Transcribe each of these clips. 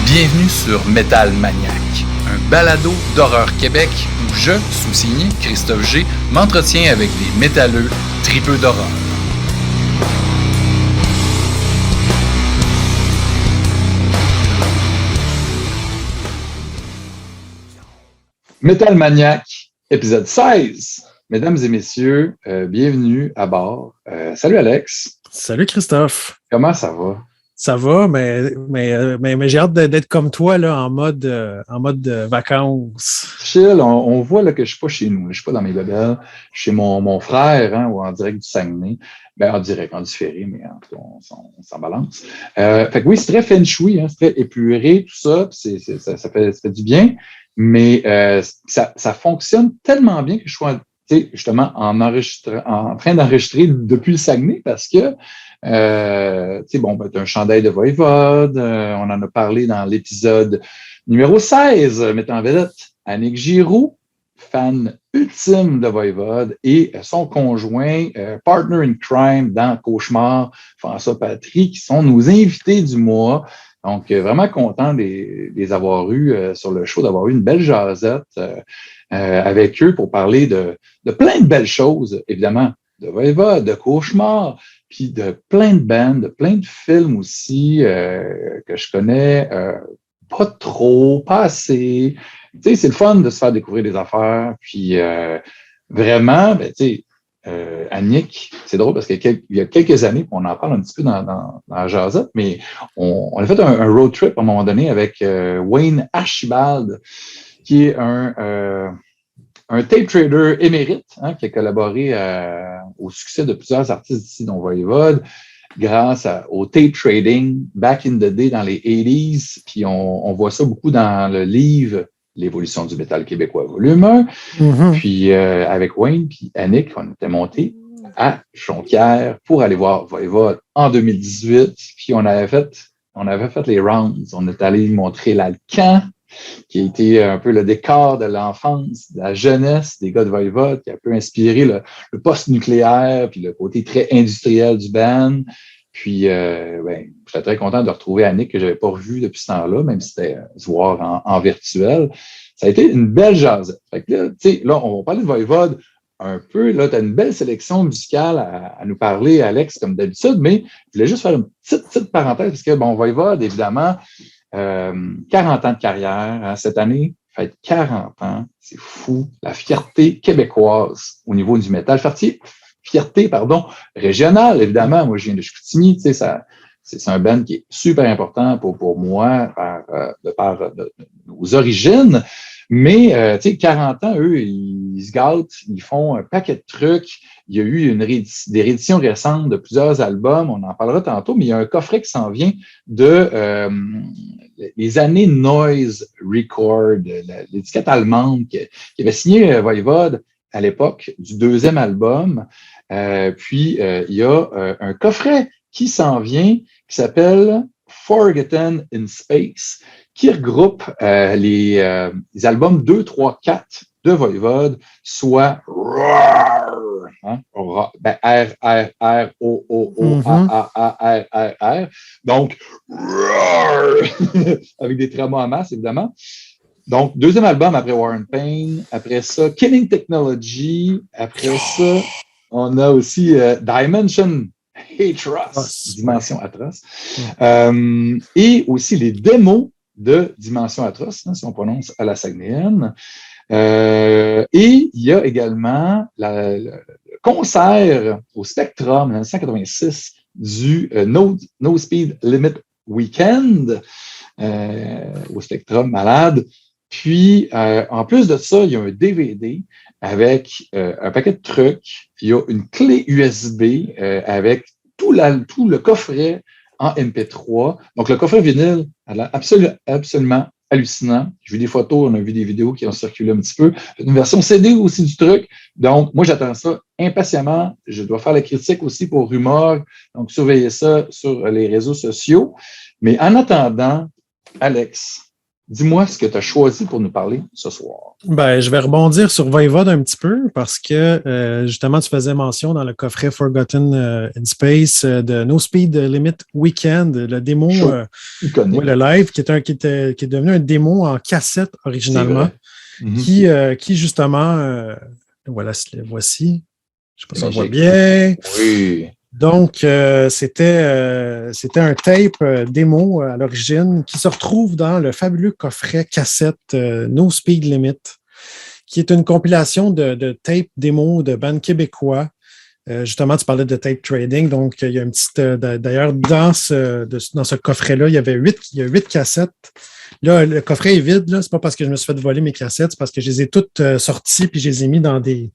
Bienvenue sur Metal Maniac, un balado d'horreur Québec où je, sous-signé Christophe G, m'entretiens avec des métalleux tripeux d'horreur. Metal Maniac, épisode 16. Mesdames et messieurs, bienvenue à bord. Salut Alex. Salut Christophe. Comment ça va? Ça va, mais j'ai hâte d'être comme toi là, en mode vacances. Chill, on voit là, que je ne suis pas chez nous, je ne suis pas dans mes babelles, je suis chez mon frère, hein, ou en direct du Saguenay. Ben, en direct, en différé, mais en tout cas, on s'en balance. Fait que oui, c'est très feng shui, hein, c'est très épuré, tout ça, ça fait du bien, mais ça fonctionne tellement bien que je suis justement en train d'enregistrer depuis le Saguenay parce que tu as un chandail de Voivode, on en a parlé dans l'épisode numéro 16, mettant en vedette Annick Giroux, fan ultime de Voivode, et son conjoint, partner in crime dans Cauchemar, François Patry, qui sont nos invités du mois. Donc, vraiment content de les avoir eus sur le show, d'avoir eu une belle jasette avec eux pour parler de plein de belles choses, évidemment, de Voivode, de Cauchemar, puis de plein de bands, de plein de films aussi que je connais pas trop, pas assez. Tu sais, c'est le fun de se faire découvrir des affaires. Puis vraiment, ben, tu sais, Annick, c'est drôle parce qu'il y a quelques années, on en parle un petit peu dans la jasette, mais on a fait un road trip à un moment donné avec Wayne Archibald, qui est un tape trader émérite, hein, qui a collaboré au succès de plusieurs artistes ici, dont Voivode, grâce au tape trading back in the day dans les 80s. Puis on voit ça beaucoup dans le livre L'évolution du métal québécois, volume 1. Mm-hmm. Puis avec Wayne puis Annick, on était montés à Jonquière pour aller voir Voivode en 2018. Puis on avait fait les rounds. On est allé montrer l'Alcan, qui a été un peu le décor de l'enfance, de la jeunesse des gars de Voivode, qui a un peu inspiré le post-nucléaire, puis le côté très industriel du band. Puis, j'étais très content de retrouver Annick, que je n'avais pas revu depuis ce temps-là, même si c'était se voir en virtuel. Ça a été une belle jasette. Fait que là, tu sais, là, on va parler de Voivode un peu. Là, tu as une belle sélection musicale à nous parler, Alex, comme d'habitude, mais je voulais juste faire une petite parenthèse, parce que, bon, Voivode, évidemment, 40 ans de carrière, hein, cette année, fait 40 ans, c'est fou. La fierté québécoise au niveau du métal. Fierté, régionale, évidemment. Moi, je viens de Chicoutimi, tu sais, c'est un band qui est super important pour moi de par nos origines. Mais, tu sais, 40 ans, eux, ils se gâtent, ils font un paquet de trucs. Il y a eu des rééditions récentes de plusieurs albums, on en parlera tantôt, mais il y a un coffret qui s'en vient de les années Noise Record, l'étiquette allemande qui avait signé Voivode à l'époque du deuxième album. Puis, il y a un coffret qui s'en vient qui s'appelle Forgotten in Space, qui regroupe les albums 2, 3, 4 de Voivode, soit Roar, hein, R-R-R-O-O-O-A-A-A-R-R-R, donc Roar, avec des tramas en masse, évidemment. Donc, deuxième album après War and Pain, après ça, Killing Technology, après ça, on a aussi Dimension Atroce, Dimension Atroce, et aussi les démos de Dimension Atroce, hein, si on prononce à la saguenéenne. Et il y a également le concert au Spectrum en 1986 du No Speed Limit Weekend au Spectrum, malade. Puis, en plus de ça, il y a un DVD avec un paquet de trucs. Il y a une clé USB avec tout le coffret en MP3. Donc, le coffret vinyle, elle a absolument hallucinant. J'ai vu des photos, on a vu des vidéos qui ont circulé un petit peu. Une version CD aussi du truc. Donc, moi, j'attends ça impatiemment. Je dois faire la critique aussi pour Rumor. Donc, surveillez ça sur les réseaux sociaux. Mais en attendant, Alex, dis-moi ce que tu as choisi pour nous parler ce soir. Ben, je vais rebondir sur Voivod un petit peu parce que justement, tu faisais mention dans le coffret Forgotten in Space de No Speed Limit Weekend, le démo, le live, qui est devenu un démo en cassette originalement, qui justement, voilà, voici. Je ne sais pas si on voit bien. Oui. Donc, c'était un tape démo à l'origine qui se retrouve dans le fabuleux coffret cassette No Speed Limit, qui est une compilation de tapes démo de bandes québécois. Justement, tu parlais de tape trading, donc il y a une petite. D'ailleurs, dans ce coffret-là, il y a 8 cassettes. Là, le coffret est vide, là. C'est pas parce que je me suis fait voler mes cassettes, c'est parce que je les ai toutes sorties puis je les ai mis dans des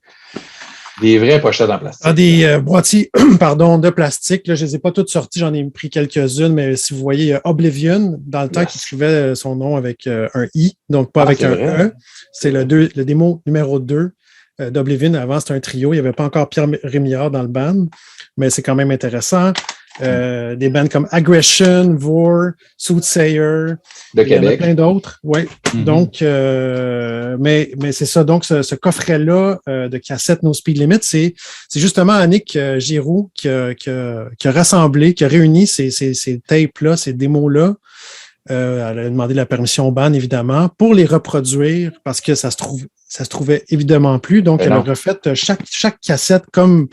vraies pochettes en plastique. Des boîtiers de plastique. Là, je ne les ai pas toutes sorties, j'en ai pris quelques-unes, mais si vous voyez, il y a Oblivion, dans le temps qui écrivait son nom avec un I, donc pas avec un E. C'est le démo numéro 2 d'Oblivion. Avant, c'était un trio. Il n'y avait pas encore Pierre Rémillard dans le band, mais c'est quand même intéressant. Des bands comme Aggression, Vor, Soothsayer. De Québec. Il y en a plein d'autres. Oui. Donc, mais c'est ça. Donc, ce coffret-là de cassette No Speed Limit, c'est justement Annick Giroux qui a rassemblé, qui a réuni ces tapes-là, ces démos-là. Elle a demandé la permission au band, évidemment, pour les reproduire parce que ça se trouvait évidemment plus. Donc, elle a refait chaque cassette comme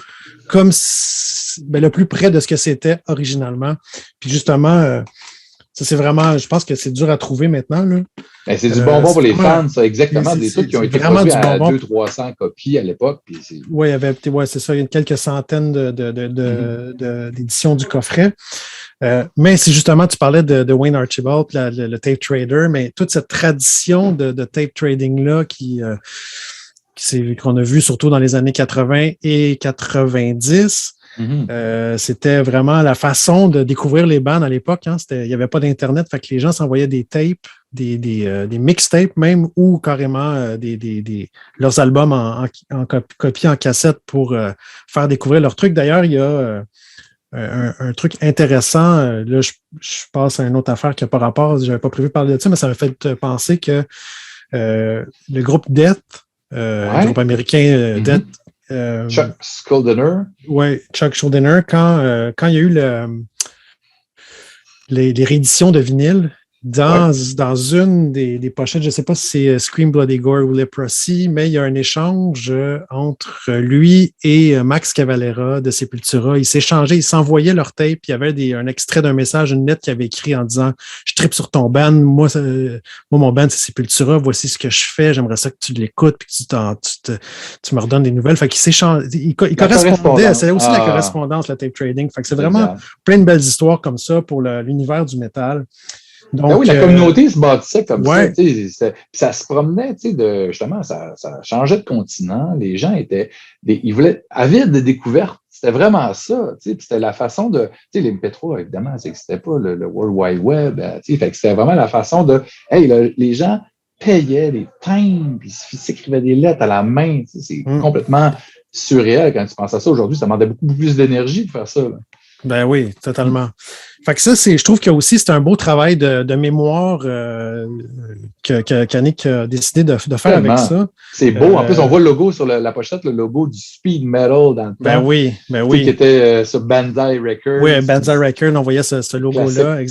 le plus près de ce que c'était originalement. Puis justement, ça c'est vraiment, je pense que c'est dur à trouver maintenant. Là. C'est du bonbon pour les fans, ça, exactement. Des trucs qui ont été produits à 200-300 copies à l'époque. Oui, c'est ça, il y a quelques centaines d'éditions du coffret. Mais c'est justement, tu parlais de Wayne Archibald, le tape trader, mais toute cette tradition de tape trading-là qu'on a vu surtout dans les années 80 et 90, c'était vraiment la façon de découvrir les bands à l'époque. Hein. Il n'y avait pas d'Internet, fait que les gens s'envoyaient des tapes, des mixtapes même, ou carrément leurs albums en copie en cassette pour faire découvrir leurs trucs. D'ailleurs, il y a un truc intéressant. Là, je passe à une autre affaire qui n'a pas rapport. Je n'avais pas prévu de parler de ça, mais ça m'a fait penser que le groupe Death, le groupe américain Death, Chuck Schuldiner. Oui, Chuck Schuldiner, quand il y a eu les rééditions de vinyle, dans une des pochettes, je ne sais pas si c'est Scream Bloody Gore ou Leprosy, mais il y a un échange entre lui et Max Cavalera de Sepultura. Ils s'échangeaient, ils s'envoyaient leur tape. Il y avait un extrait d'un message, une lettre qui avait écrit en disant « Je tripe sur ton band, moi mon band c'est Sepultura, voici ce que je fais, j'aimerais ça que tu l'écoutes puis que tu me redonnes des nouvelles. » Fait qu'ils s'échangeaient, ils correspondaient, c'est aussi la correspondance, le tape trading. Fait que c'est vraiment plein de belles histoires comme ça pour l'univers du métal. Donc, oui, la communauté se bâtissait comme ça. Ça se promenait, justement, ça changeait de continent. Les gens ils voulaient avides de découvertes. C'était vraiment ça. C'était la façon de. Les MP3, évidemment, ça n'existait pas, le World Wide Web. Fait que c'était vraiment la façon de. Les gens payaient des timbres, puis ils s'écrivaient des lettres à la main. C'est complètement surréel quand tu penses à ça. Aujourd'hui, ça demandait beaucoup plus d'énergie de faire ça. Là. Ben oui, totalement. Fait que ça, je trouve que aussi, c'est un beau travail de mémoire qu'Annick a décidé de faire avec ça. C'est beau. En plus, on voit le logo sur la pochette, le logo du speed metal dans le temps. Ben oui. Qui était sur Banzai Records. Oui, Banzai Records, on voyait ce logo-là.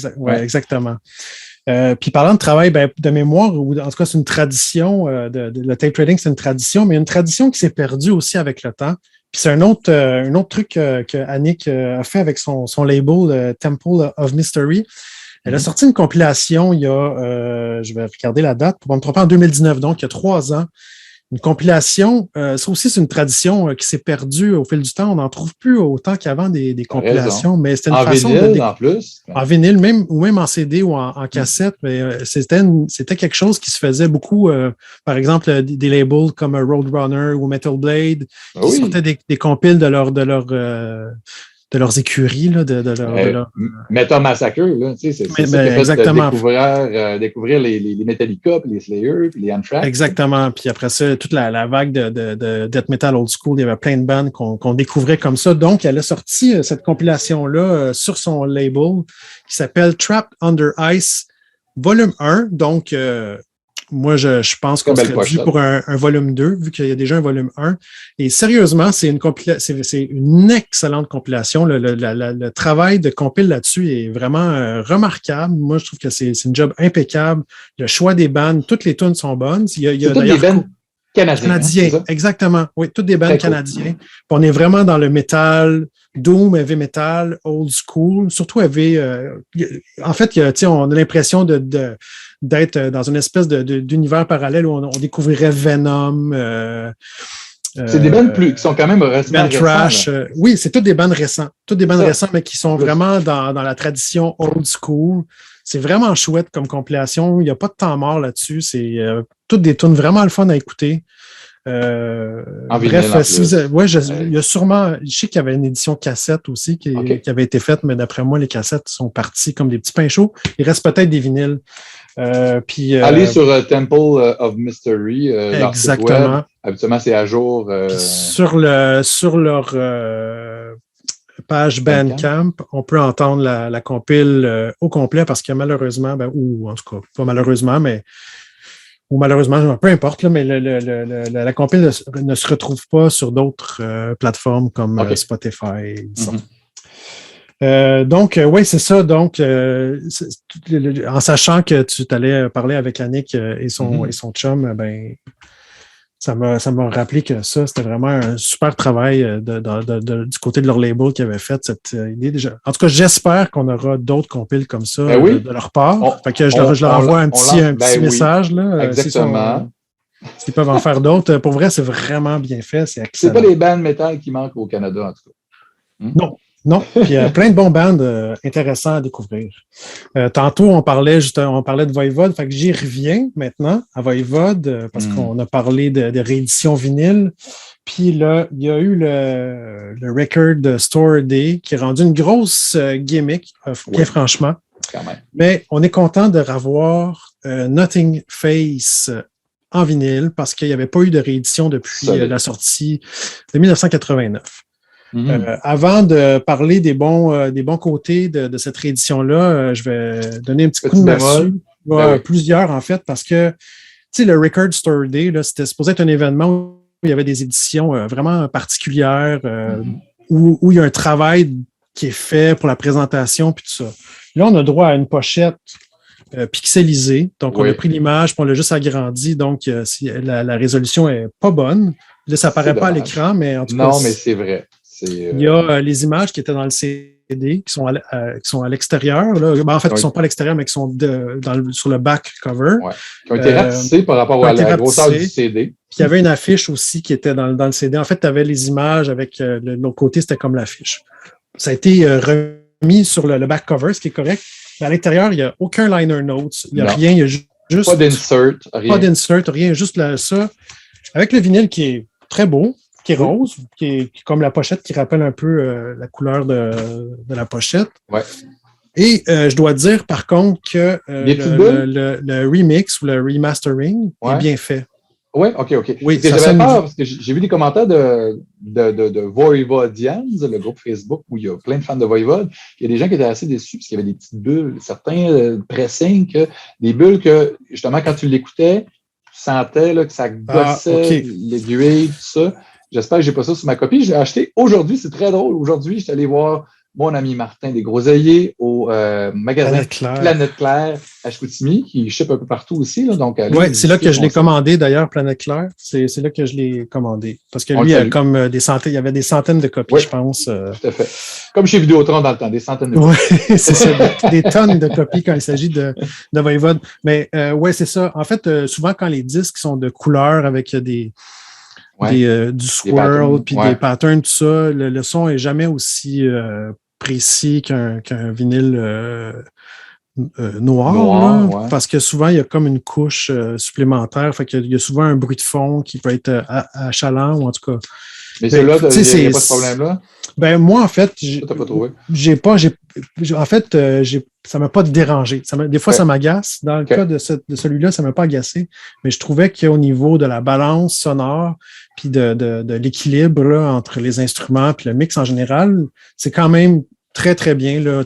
Exactement. Puis parlant de travail de mémoire, ou en tout cas, c'est une tradition, le tape trading, c'est une tradition, mais une tradition qui s'est perdue aussi avec le temps. Puis c'est un autre truc que Annick a fait avec son label Temple of Mystery. Elle a sorti une compilation il y a, je vais regarder la date, pour ne me tromper, en 2019, donc il y a 3 ans. Une compilation, ça aussi, c'est une tradition qui s'est perdue au fil du temps. On n'en trouve plus autant qu'avant des compilations, mais c'était une façon vinyle, en plus. En vinyle, même en CD ou en cassette, mais c'était quelque chose qui se faisait beaucoup, par exemple, des labels comme Roadrunner ou Metal Blade, qui sortaient des compiles de leurs écuries, là, de leur Metal Massacre, là, c'est ça qui exactement. Fait découvrir les Metallica, puis les Slayer, puis les Anthrax. Exactement. Puis après ça, toute la vague de death metal old school, il y avait plein de bandes qu'on découvrait comme ça. Donc, elle a sorti cette compilation-là sur son label qui s'appelle Trapped Under Ice volume 1, donc moi, je pense qu'on serait dû pour un volume 2, vu qu'il y a déjà un volume 1. Et sérieusement, c'est une excellente compilation. Le travail de compile là-dessus est vraiment remarquable. Moi, je trouve que c'est une job impeccable. Le choix des bandes, toutes les tunes sont bonnes. Il y a toutes des bands canadiens. Hein, exactement. Oui, toutes des bands canadiens. Cool. On est vraiment dans le métal, doom, heavy metal, old school. Surtout heavy. En fait, on a l'impression d'être dans une espèce d'univers parallèle où on découvrirait Venom. C'est des bandes qui sont quand même récemment Trash. Oui, c'est toutes des bandes récentes. Toutes des bandes récentes, mais qui sont vraiment dans la tradition old school. C'est vraiment chouette comme compilation. Il n'y a pas de temps mort là-dessus. C'est toutes des tunes vraiment le fun à écouter. Bref, si vous il y a sûrement, je sais qu'il y avait une édition cassette aussi qui avait été faite, mais d'après moi, les cassettes sont parties comme des petits pains chauds. Il reste peut-être des vinyles. Allez sur Temple of Mystery. Exactement. Web. Habituellement, c'est à jour. Sur leur page Bandcamp, on peut entendre la compile au complet parce que malheureusement, ou en tout cas, pas malheureusement, ou malheureusement, peu importe, là, mais la compile ne se retrouve pas sur d'autres plateformes comme Spotify. Donc, oui, c'est ça. Donc, en sachant que tu t'allais parler avec Annick et son chum, ça m'a rappelé que ça, c'était vraiment un super travail du côté de leur label qui avait fait cette idée déjà. En tout cas, j'espère qu'on aura d'autres compiles comme ça de leur part. Fait que je leur envoie un petit message. Là, exactement. S'ils peuvent en faire d'autres. Pour vrai, c'est vraiment bien fait. C'est excellent. C'est pas les bandes métal qui manquent au Canada, en tout cas. Non. Puis il y a plein de bons bands intéressants à découvrir. Tantôt, on parlait de Voivode, fait que j'y reviens maintenant à Voivode parce qu'on a parlé de réédition vinyle. Puis là, il y a eu le Record Store Day qui est rendu une grosse gimmick, bien franchement. Quand même. Mais on est content de revoir Nothing Face en vinyle parce qu'il n'y avait pas eu de réédition depuis la sortie de 1989. Avant de parler des bons côtés de cette réédition-là, je vais donner un petit coup de massue. Plusieurs, en fait, parce que le Record Store Day, là, c'était supposé être un événement où il y avait des éditions vraiment particulières, où il y a un travail qui est fait pour la présentation, puis tout ça. Là, on a droit à une pochette pixelisée. Donc, on a pris l'image, puis on l'a juste agrandi. Donc, la résolution n'est pas bonne. Là, ça apparaît pas à l'écran, mais en tout cas... Non, mais c'est vrai. Il y a les images qui étaient dans le CD, qui sont à l'extérieur. Là. En fait, qui ne sont pas à l'extérieur, mais qui sont sur le back cover. Ouais. Qui ont été ratissés par rapport à la grosseur du CD. Puis il y avait une affiche aussi qui était dans le CD. En fait, tu avais les images avec l'autre côté, c'était comme l'affiche. Ça a été remis sur le back cover, ce qui est correct. Mais à l'intérieur, il n'y a aucun liner notes. Il n'y a rien. Il y a juste. Pas d'insert. Rien. Pas d'insert, rien. Juste ça. Avec le vinyle qui est très beau. Qui est rose, qui est comme la pochette, qui rappelle un peu la couleur de la pochette. Ouais. Et je dois dire, par contre, que le remix ou le remastering est bien fait. Oui, OK. Oui, j'avais peur, parce que j'ai vu des commentaires de Voivodians, le groupe Facebook, où il y a plein de fans de Voivode. Il y a des gens qui étaient assez déçus, parce qu'il y avait des petites bulles, certains pressings, des bulles que, justement, quand tu l'écoutais, tu sentais que ça gossait l'aiguille, tout ça. J'espère que je n'ai pas ça sur ma copie. Je l'ai acheté aujourd'hui. C'est très drôle. Aujourd'hui, je suis allé voir mon ami Martin des Groseilliers au magasin Planète Claire à Chicoutimi, qui ship un peu partout aussi. Oui, c'est là que je l'ai commandé d'ailleurs, Planète Claire. C'est là que je l'ai commandé. Parce que lui, il y avait des centaines de copies, je pense. Tout à fait. Comme chez Vidéotron dans le temps, des centaines de copies. Oui, c'est ça. Des tonnes de copies quand il s'agit de Voivode. Mais oui, c'est ça. En fait, souvent, quand les disques sont de couleur avec du swirl, puis des patterns, tout ça, le son n'est jamais aussi précis qu'un vinyle noir parce que souvent, il y a comme une couche supplémentaire. Fait qu'il y a souvent un bruit de fond qui peut être achalant, ou en tout cas. Mais celui-là, il n'y a pas ce problème-là? Ben, moi, en fait, t'as pas trouvé? Ça ne m'a pas dérangé. Des fois, ça m'agace. Dans le cas de celui-là, ça ne m'a pas agacé. Mais je trouvais qu'au niveau de la balance sonore puis de l'équilibre là, entre les instruments puis le mix en général, c'est quand même très, très bien. Là.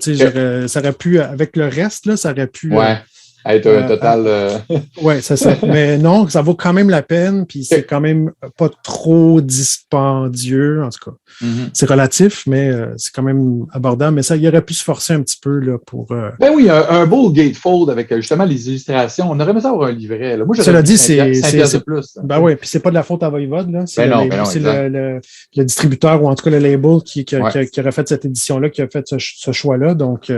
Ça aurait pu, avec le reste, là, ça aurait pu Être un total. Oui, c'est ça. Mais non, ça vaut quand même la peine, puis c'est quand même pas trop dispendieux, en tout cas. C'est relatif, mais c'est quand même abordable. Mais ça, il aurait pu se forcer un petit peu là, pour. Ben oui, un beau gatefold avec justement les illustrations. On aurait aimé ça avoir un livret. Là. Moi, j'aurais Cela dit dit, 5 piastres de plus. Ben oui, puis c'est pas de la faute à Voivode, là. C'est non, le distributeur ou en tout cas le label qui aurait fait cette édition-là, qui a fait ce choix-là. Donc,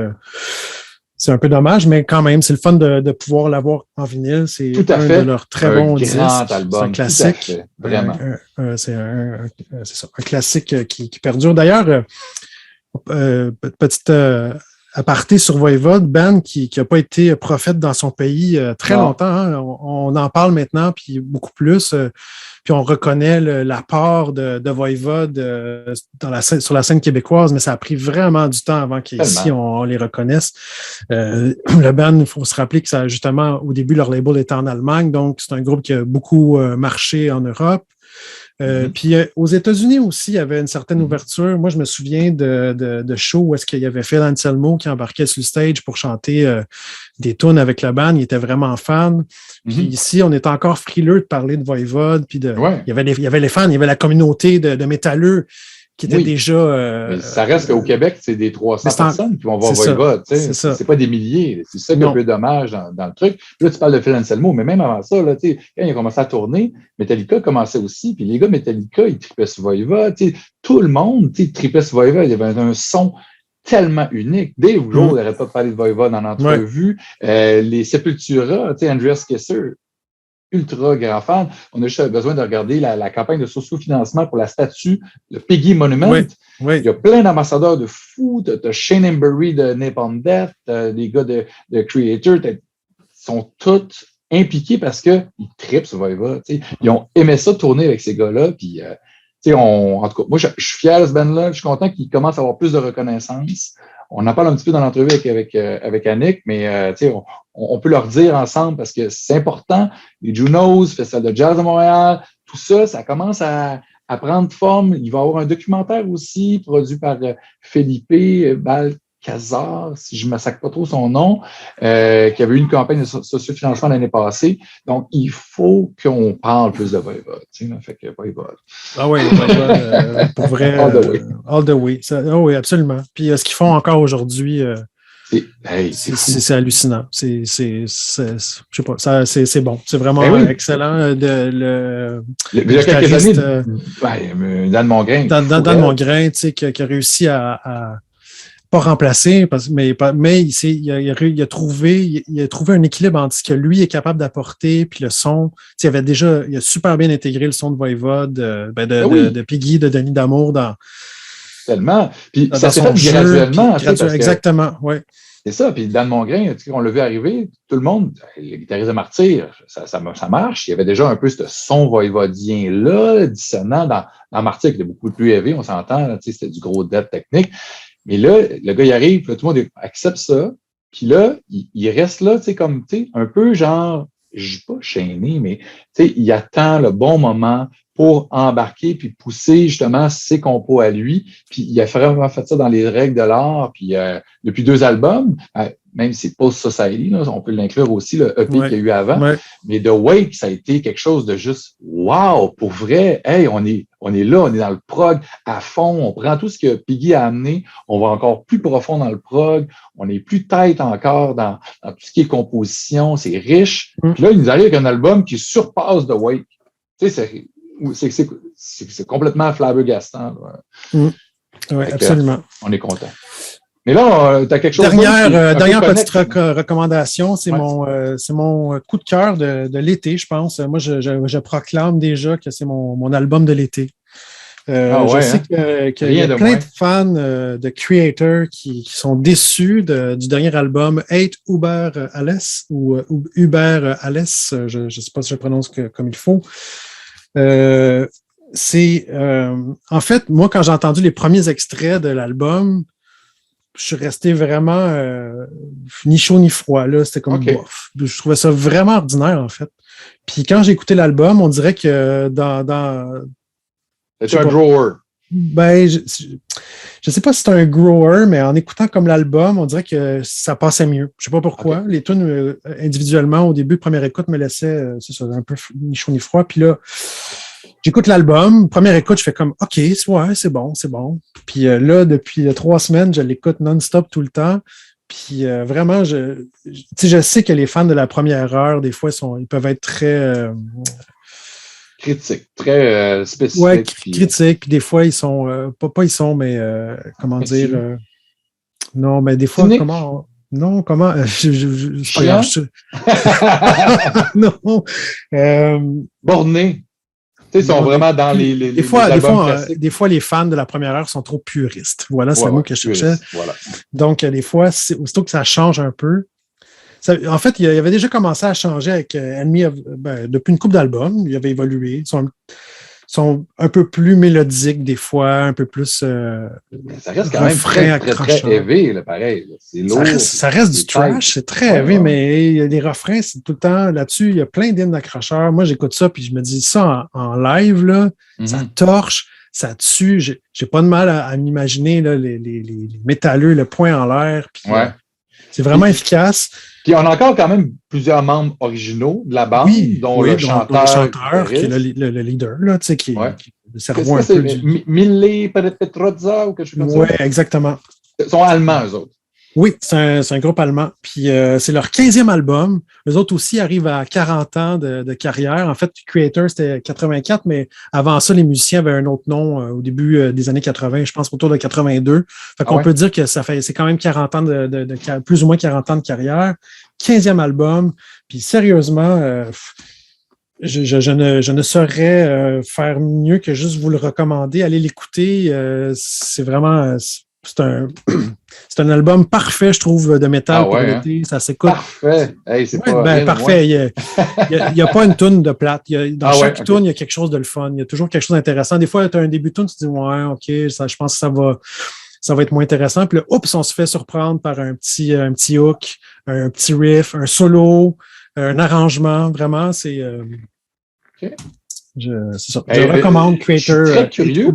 c'est un peu dommage, mais quand même, c'est le fun de pouvoir l'avoir en vinyle. C'est un de leurs très bons disques. Album. C'est un classique. Vraiment. C'est ça, un classique qui perdure. D'ailleurs, petite aparté sur Voivode, band qui n'a pas été prophète dans son pays très longtemps. Hein. On en parle maintenant, puis beaucoup plus. Puis on reconnaît l'apport de Voivode sur la scène québécoise, mais ça a pris vraiment du temps avant qu'ici on les reconnaisse. Le band, il faut se rappeler que ça, justement, au début, leur label était en Allemagne, donc c'est un groupe qui a beaucoup marché en Europe. Puis aux États-Unis aussi, il y avait une certaine ouverture. Moi, je me souviens de shows où est-ce qu'il y avait Phil Anselmo qui embarquait sur le stage pour chanter des tunes avec la band. Il était vraiment fan. Puis ici, on est encore frileux de parler de Voivode. Puis il y avait les fans, il y avait la communauté de métalleux qui était déjà... mais ça reste qu'au Québec, c'est des 300 personnes qui vont voir Voivode. C'est pas des milliers. C'est ça qui est un peu dommage dans le truc. Puis là, tu parles de Phil Anselmo, mais même avant ça, là, quand il a commencé à tourner, Metallica commençait aussi. Puis les gars Metallica, ils tripaient sur Voivode. Tout le monde tripait sur Voivode. Il y avait un son tellement unique. Dave Grohl n'arrête pas de parler de Voivode en entrevue. Les Sepultura, Andreas Kisser, ultra grand fan. On a juste besoin de regarder la campagne de socio-financement pour la statue de Peggy Monument. Oui. Il y a plein d'ambassadeurs de fou. Tu as Shane Embury de Napalm Death, les gars de Creator. Ils sont tous impliqués parce qu'ils trippent sur Voivode. Ils ont aimé ça tourner avec ces gars-là. Puis, en tout cas, moi, je suis fier de ce band-là. Je suis content qu'ils commencent à avoir plus de reconnaissance. On en parle un petit peu dans l'entrevue avec Annick, mais on peut leur dire ensemble parce que c'est important. Les Junos, Festival de Jazz de Montréal, tout ça, ça commence à prendre forme. Il va y avoir un documentaire aussi produit par Felipe Balcazar, si je ne massacre pas trop son nom, qui avait eu une campagne de sociofinancement l'année passée. Donc, il faut qu'on parle plus de Voivode. Fait que Voivode. Ah oui, pour vrai. All the way. Oui, absolument. Puis ce qu'ils font encore aujourd'hui, c'est hallucinant. Je sais pas, c'est bon. C'est vraiment excellent. Il y a quelques années, Dan Mongrain. Dan Mongrain, qui a réussi à pas remplacer, mais il a trouvé un équilibre entre ce que lui est capable d'apporter puis le son. Il a super bien intégré le son de Voivode, de Peggy, de Denis D'Amour dans. Tellement. Puis ça s'est fait graduellement. Exactement, oui. C'est ça. Puis Dan Mongrain, on l'a vu arriver, tout le monde, le guitariste de Martyr, ça marche. Il y avait déjà un peu ce son voivodien-là, dissonant dans Martyr, qui était beaucoup plus élevé, on s'entend, c'était du gros depth technique. Mais là, le gars, il arrive, là, tout le monde accepte ça. Puis là, il reste là, un peu genre, je ne suis pas chaîné, mais il attend le bon moment pour embarquer puis pousser justement ses compos à lui. Puis il a vraiment fait ça dans les règles de l'art. Puis depuis 2 albums, même si c'est Post Society, là, on peut l'inclure aussi, le EP qu'il y a eu avant. Ouais. Mais The Wake, ça a été quelque chose de juste wow, pour vrai. Hey, on est là, on est dans le prog à fond. On prend tout ce que Peggy a amené. On va encore plus profond dans le prog. On est plus tête encore dans tout ce qui est composition. C'est riche. Puis là, il nous arrive avec un album qui surpasse The Wake. Tu sais, c'est complètement flabbergastant. Oui, absolument. On est content. Mais là, tu as quelque chose... Dernière petite recommandation, c'est mon coup de cœur de l'été, je pense. Moi, je proclame déjà que c'est mon album de l'été. Je sais qu'il y a plein de fans de Creator qui sont déçus du dernier album, 8 Uber Alles, ou Uber Alles, je ne sais pas si je prononce comme il faut. En fait, moi, quand j'ai entendu les premiers extraits de l'album, je suis resté vraiment ni chaud ni froid. Là. C'était comme bof. Je trouvais ça vraiment ordinaire, en fait. Puis quand j'ai écouté l'album, on dirait que c'est un drawer. Ben, je sais pas si c'est un grower, mais en écoutant comme l'album, on dirait que ça passait mieux. Je sais pas pourquoi. Okay. Les tunes individuellement, au début, première écoute, me laissaient un peu ni chaud ni froid. Puis là, j'écoute l'album. Première écoute, je fais comme OK, ouais, c'est bon. Puis là, depuis 3 semaines, je l'écoute non-stop tout le temps. Puis vraiment, je sais que les fans de la première heure, des fois, ils peuvent être très critique, très spécifique. Ouais, critique. Puis des fois, ils sont mais comment dire non, mais des fois, cynique. comment non, comment non. Borné. Tu sais, ils sont vraiment dans les des fois, les fans de la première heure sont trop puristes. Voilà, c'est le mot que je cherchais. Voilà. Donc, des fois, aussitôt que ça change un peu, en fait, il avait déjà commencé à changer avec Enemy depuis une couple d'albums. Il avait évolué. Ils sont un peu plus mélodiques des fois, un peu plus ça reste quand même très heavy, là, pareil. Là. C'est lourd. Ça reste du trash, c'est très heavy, mais les refrains, c'est tout le temps là-dessus. Il y a plein d'hymnes accrocheurs. Moi, j'écoute ça, puis je me dis ça en live, là, ça torche, ça tue. J'ai pas de mal à m'imaginer là, les métalleux, le poing en l'air. Puis, c'est vraiment efficace. Puis on a encore quand même plusieurs membres originaux de la bande, dont le chanteur qui est le leader, là, tu sais, qui est le cerveau un peu du... Mille Petrozza ou quelque chose comme ça? Oui, exactement. Ils sont allemands, eux autres. Oui, c'est un groupe allemand. Puis c'est leur 15e album. Eux autres aussi arrivent à 40 ans de carrière. En fait, Creator, c'était 84, mais avant ça, les musiciens avaient un autre nom au début des années 80, je pense autour de 82. Fait qu'on peut dire que c'est quand même 40 ans plus ou moins 40 ans de carrière. 15e album. Puis sérieusement, je ne saurais faire mieux que juste vous le recommander. Allez l'écouter. C'est vraiment... C'est un album parfait, je trouve, de métal pour l'été. Ça s'écoute. Parfait. Hey, c'est pas parfait. Il n'y a pas une toune de plate. Dans chaque toune, il y a quelque chose de le fun. Il y a toujours quelque chose d'intéressant. Des fois, tu as un début de toune, tu te dis, ouais, OK, je pense que ça va être moins intéressant. Puis là, oups, on se fait surprendre par un petit hook, un petit riff, un solo, un arrangement. Vraiment, c'est ça. Je recommande Creator. Je suis très curieux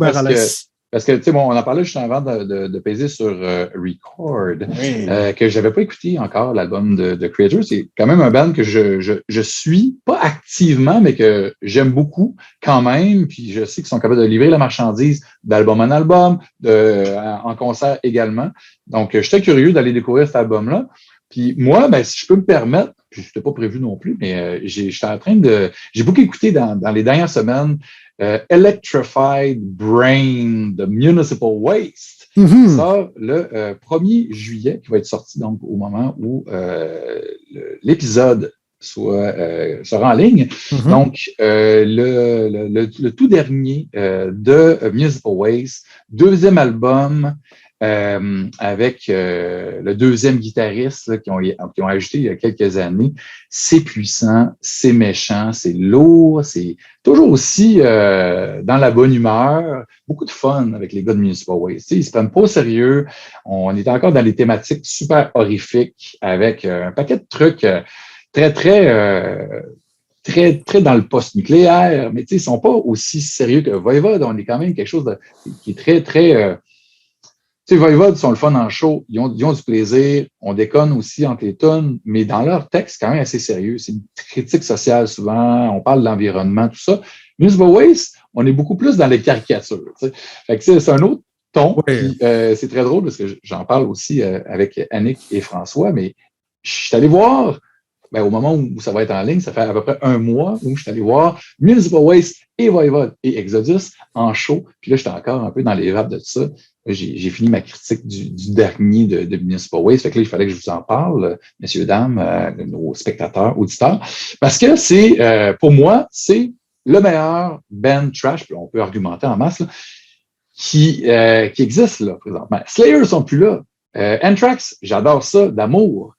parce que, tu sais, on en parlait juste avant de peser sur Record, que je n'avais pas écouté encore, l'album de Creator. C'est quand même un band que je suis, pas activement, mais que j'aime beaucoup quand même. Puis je sais qu'ils sont capables de livrer la marchandise d'album en album, en concert également. Donc, je suis très curieux d'aller découvrir cet album-là. Puis moi, si je peux me permettre, puis c'était pas prévu non plus, mais j'ai beaucoup écouté dans les dernières semaines Electrified Brain de Municipal Waste. Mm-hmm. Ça, le 1er juillet, qui va être sorti donc au moment où l'épisode sera en ligne. Mm-hmm. Donc, le tout dernier de Municipal Waste, 2e album, avec le 2e guitariste là, qui ont ajouté il y a quelques années. C'est puissant, c'est méchant, c'est lourd, c'est toujours aussi dans la bonne humeur. Beaucoup de fun avec les gars de Municipal Waste. Ils se prennent pas au sérieux. On est encore dans les thématiques super horrifiques avec un paquet de trucs très dans le post-nucléaire, mais ils sont pas aussi sérieux que Voivod. On est quand même quelque chose qui est très tu sais, Voivod sont le fun en show, ils ont du plaisir, on déconne aussi entre les tonnes, mais dans leur texte, c'est quand même assez sérieux. C'est une critique sociale souvent, on parle de l'environnement, tout ça. Municipal Waste, on est beaucoup plus dans les caricatures. Tu sais. Fait que c'est un autre ton. Puis, c'est très drôle parce que j'en parle aussi avec Annick et François, mais je suis allé voir, au moment où ça va être en ligne, ça fait à peu près 1 mois où je suis allé voir Municipal Waste et Voivod et Exodus en show. Puis là, j'étais encore un peu dans les vapes de tout ça. J'ai fini ma critique du dernier de Municipal Waste. Fait que là, il fallait que je vous en parle, messieurs, dames, nos spectateurs, auditeurs. Parce que c'est, pour moi, c'est le meilleur band trash, puis on peut argumenter en masse, là, qui existe là, présentement. Slayer sont plus là. Anthrax, j'adore ça, d'amour.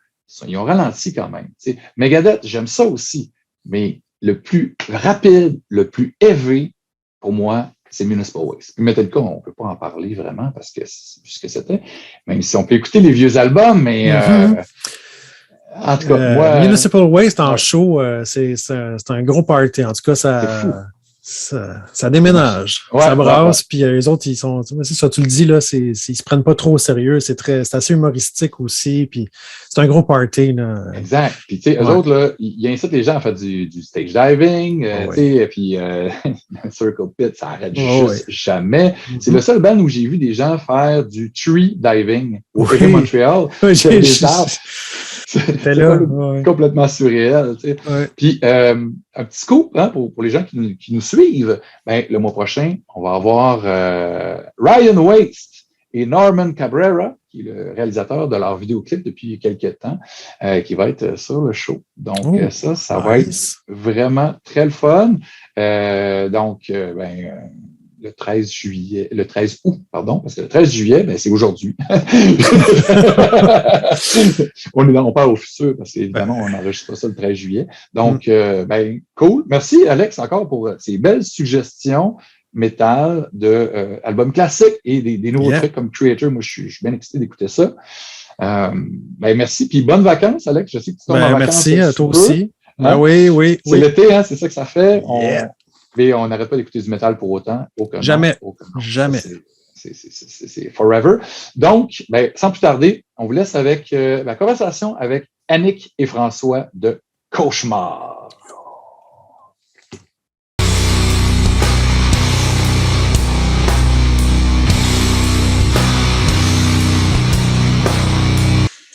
Ils ont ralenti quand même. T'sais. Megadeth, j'aime ça aussi. Mais le plus rapide, le plus élevé, pour moi, c'est Municipal Waste. Puis Metallica, on ne peut pas en parler vraiment parce que c'est plus ce que c'était. Même si on peut écouter les vieux albums, mais en tout cas, moi... Municipal Waste en show, c'est un gros party. En tout cas, ça... C'est fou. ça déménage, Ouais, ça brasse, ouais. puis les autres, ils sont, c'est ça, tu le dis, là, ils se prennent pas trop au sérieux, c'est assez humoristique aussi, puis c'est un gros party, là. Exact. Puis, tu sais, eux autres, là, ils incitent les gens à faire du stage diving, tu sais, et puis Circle Pit, ça arrête juste jamais. C'est le seul band où j'ai vu des gens faire du tree diving au Héros Montréal. C'était là, complètement surréel. Tu sais. Puis, un petit coup, hein, pour les gens qui nous suivent, ben, le mois prochain, on va avoir Ryan Waste et Norman Cabrera, qui est le réalisateur de leur vidéoclip depuis quelques temps, qui va être sur le show. Donc, ça va être vraiment très le fun. Le 13 août, pardon, parce que le 13 juillet, ben, c'est aujourd'hui. On parle au futur, parce qu'évidemment, on n'enregistre pas ça le 13 juillet. Donc, cool. Merci, Alex, encore pour ces belles suggestions métal de albums classiques et des nouveaux trucs comme Creator. Moi, je suis bien excité d'écouter ça. Merci, puis bonnes vacances, Alex. Je sais que tu tombes en vacances. Merci à toi aussi. Hein? Oui. C'est l'été, hein, c'est ça que ça fait. Mais on n'arrête pas d'écouter du métal pour autant. Jamais. C'est forever. Donc, sans plus tarder, on vous laisse avec la conversation avec Annick et François de Cauchemar.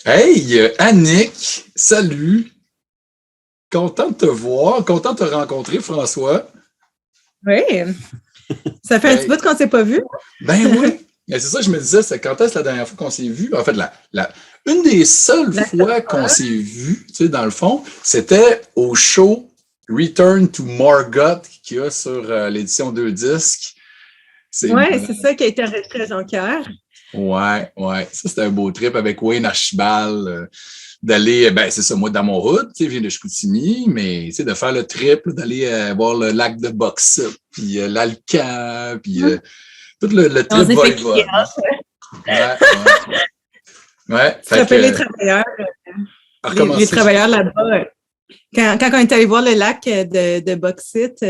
Hey, Annick, salut! Content de te voir, content de te rencontrer, François. Oui, ça fait un petit bout qu'on ne s'est pas vu. Ben oui, c'est ça que je me disais, c'est quand est-ce la dernière fois qu'on s'est vu? En fait, une des seules fois qu'on s'est vu, tu sais, dans le fond, c'était au show Return to Margot qu'il y a sur l'édition 2 disques. Oui, c'est ça qui a été enregistré à Jonquière. Ouais. Ça, c'était un beau trip avec Wayne Archibald. D'aller, c'est ça, moi, dans mon route, tu sais, je viens de Chicoutimi, mais, tu sais, de faire le trip, d'aller voir le lac de Bauxite, puis l'Alcan, puis tout le trip va-et-va. Ouais. Tu te rappelles les travailleurs? Les travailleurs là-bas, quand on est allé voir le lac de Bauxite,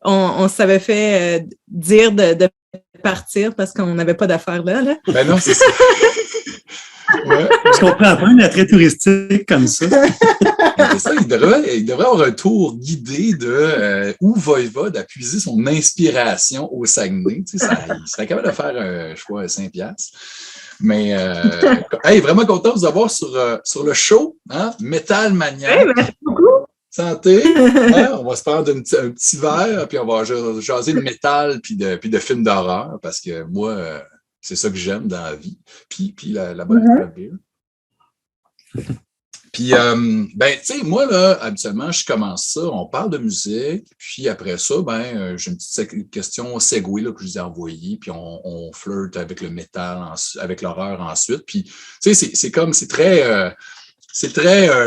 on s'avait fait dire de partir parce qu'on n'avait pas d'affaires là. Ben non, c'est ça. Ouais. Je comprends pas un attrait touristique comme ça. C'est ça, il devrait avoir un tour guidé de où Voivode a puisé son inspiration au Saguenay. Tu sais, il serait capable de faire, je crois, 5$. Mais vraiment content de vous avoir sur le show, hein? Metal Mania. Oui, merci beaucoup. Santé. Hein? On va se prendre un petit verre, puis on va jaser de métal puis de films d'horreur, parce que moi, c'est ça que j'aime dans la vie. Puis la bonne bière. Puis, tu sais, moi, là, habituellement, je commence ça, on parle de musique, puis après ça, j'ai une petite question segway là, que je vous ai envoyée, puis on flirte avec le métal, avec l'horreur ensuite. Puis, tu sais, c'est très,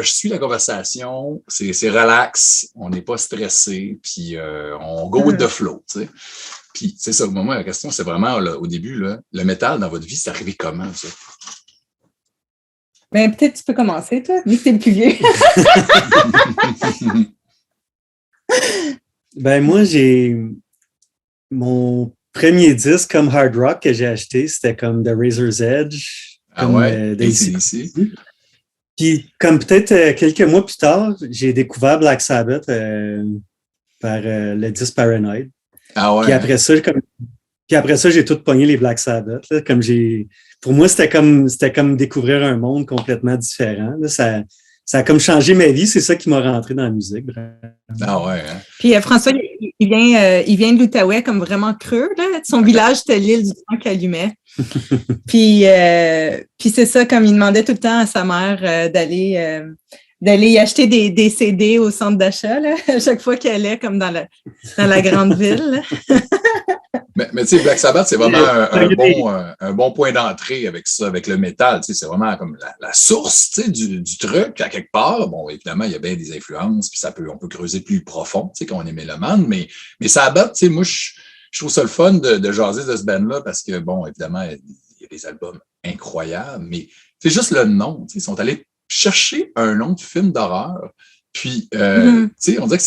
je suis la conversation, c'est relax, on n'est pas stressé, puis on go with the flow, tu sais. Puis, c'est ça, au moment, la question, c'est vraiment, là, au début, là, le métal dans votre vie, c'est arrivé comment, ça? Peut-être tu peux commencer, toi, vu que t'es le plus vieux. Moi, j'ai mon premier disque comme hard rock que j'ai acheté, c'était comme The Razor's Edge. AC/DC. Puis, comme peut-être quelques mois plus tard, j'ai découvert Black Sabbath par le disque Paranoid. Ah ouais. Puis après ça, j'ai tout pogné les Black Sabbath. Là, pour moi, c'était comme découvrir un monde complètement différent. Là, ça a comme changé ma vie. C'est ça qui m'a rentré dans la musique. Ah ouais. Hein? Puis François, il vient de l'Outaouais comme vraiment creux. Là. Son village, c'était l'île du temps qu'il allumait. Puis c'est ça, comme il demandait tout le temps à sa mère d'aller y acheter des CD au centre d'achat, là, à chaque fois qu'elle allait comme dans la grande ville. Mais tu sais, Black Sabbath, c'est vraiment un bon point d'entrée avec ça, avec le métal. Tu sais, c'est vraiment comme la source, tu sais, du truc, à quelque part. Bon, évidemment, il y a bien des influences, puis on peut creuser plus profond, tu sais, quand on est mélomane. Mais Sabbath, tu sais, moi, je trouve ça le fun de jaser de ce band-là parce que, bon, évidemment, il y a des albums incroyables, mais c'est juste le nom. Tu sais, ils sont allés chercher un nom de film d'horreur Puis, tu sais, on dirait que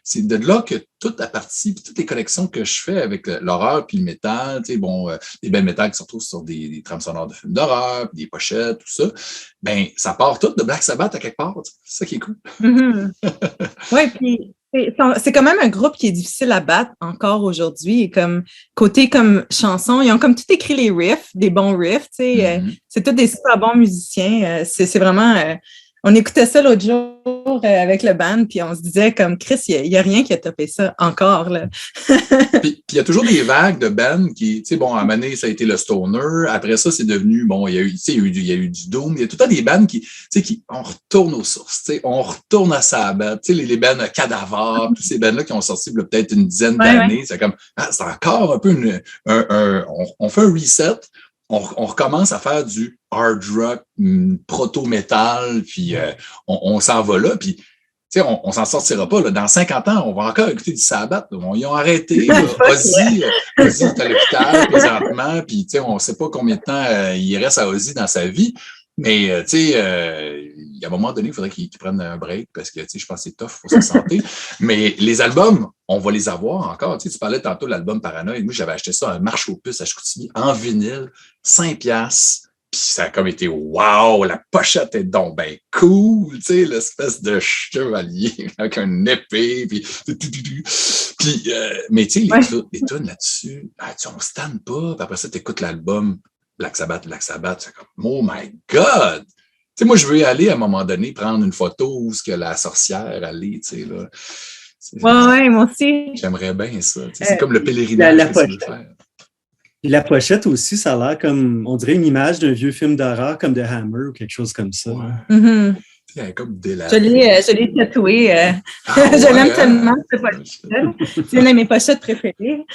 c'est de là que toute la partie, puis toutes les connexions que je fais avec l'horreur puis le métal, tu sais, bon, les bands métal qui se retrouvent sur des trames sonores de films d'horreur, puis des pochettes, tout ça, ben, ça part tout de Black Sabbath à quelque part. C'est ça qui est cool. Oui, puis c'est quand même un groupe qui est difficile à battre encore aujourd'hui. Et comme côté comme chanson, ils ont comme tout écrit les riffs, des bons riffs, tu sais. C'est tous des super bons musiciens. C'est vraiment... on écoutait ça l'autre jour avec le band, puis on se disait comme Chris, il n'y a rien qui a topé ça encore. Là. Puis il y a toujours des vagues de bands qui, tu sais, bon, à un moment donné, ça a été le stoner. Après ça, c'est devenu, bon, il y a eu du doom. Il y a tout le temps des bands qui, tu sais, on retourne aux sources, tu sais, on retourne à Sabbath, tu sais, les bands Cadaver, tous ces bands-là qui ont sorti peut-être une dizaine d'années. C'est comme, c'est encore un peu on fait un reset. On recommence à faire du hard rock, proto-metal, puis on s'en va là, puis tu sais, on s'en sortira pas. Là. Dans 50 ans, on va encore écouter du Sabbath. Ils ont arrêté. Ozzy est à l'hôpital présentement, puis tu sais, on sait pas combien de temps il reste à Ozzy dans sa vie, mais tu sais, il y a un moment donné, il faudrait qu'il prenne un break parce que, tu sais, je pense que c'est tough pour sa santé. Mais les albums, on va les avoir encore. Tu sais, tu parlais tantôt de l'album Paranoid. Moi, j'avais acheté ça à un marché aux puces à Chicoutimi en vinyle, 5$. Puis ça a comme été wow, la pochette est donc ben cool, tu sais, l'espèce de chevalier avec une épée, puis mais tu sais, les tunes là-dessus, on se tanne pas. Puis après ça, t'écoutes l'album Black Sabbath, c'est comme, oh my God! Tu sais, moi, je veux y aller à un moment donné, prendre une photo où ce que la sorcière allait, tu sais, là. Ouais, moi aussi. J'aimerais bien ça. C'est comme le pèlerinage que tu veux faire. Et la pochette aussi, ça a l'air comme, on dirait une image d'un vieux film d'horreur comme The Hammer ou quelque chose comme ça. Ouais. C'est comme délaté. Je l'ai tatoué. Je l'aime tellement, cette pochette. C'est une de mes pochettes préférées.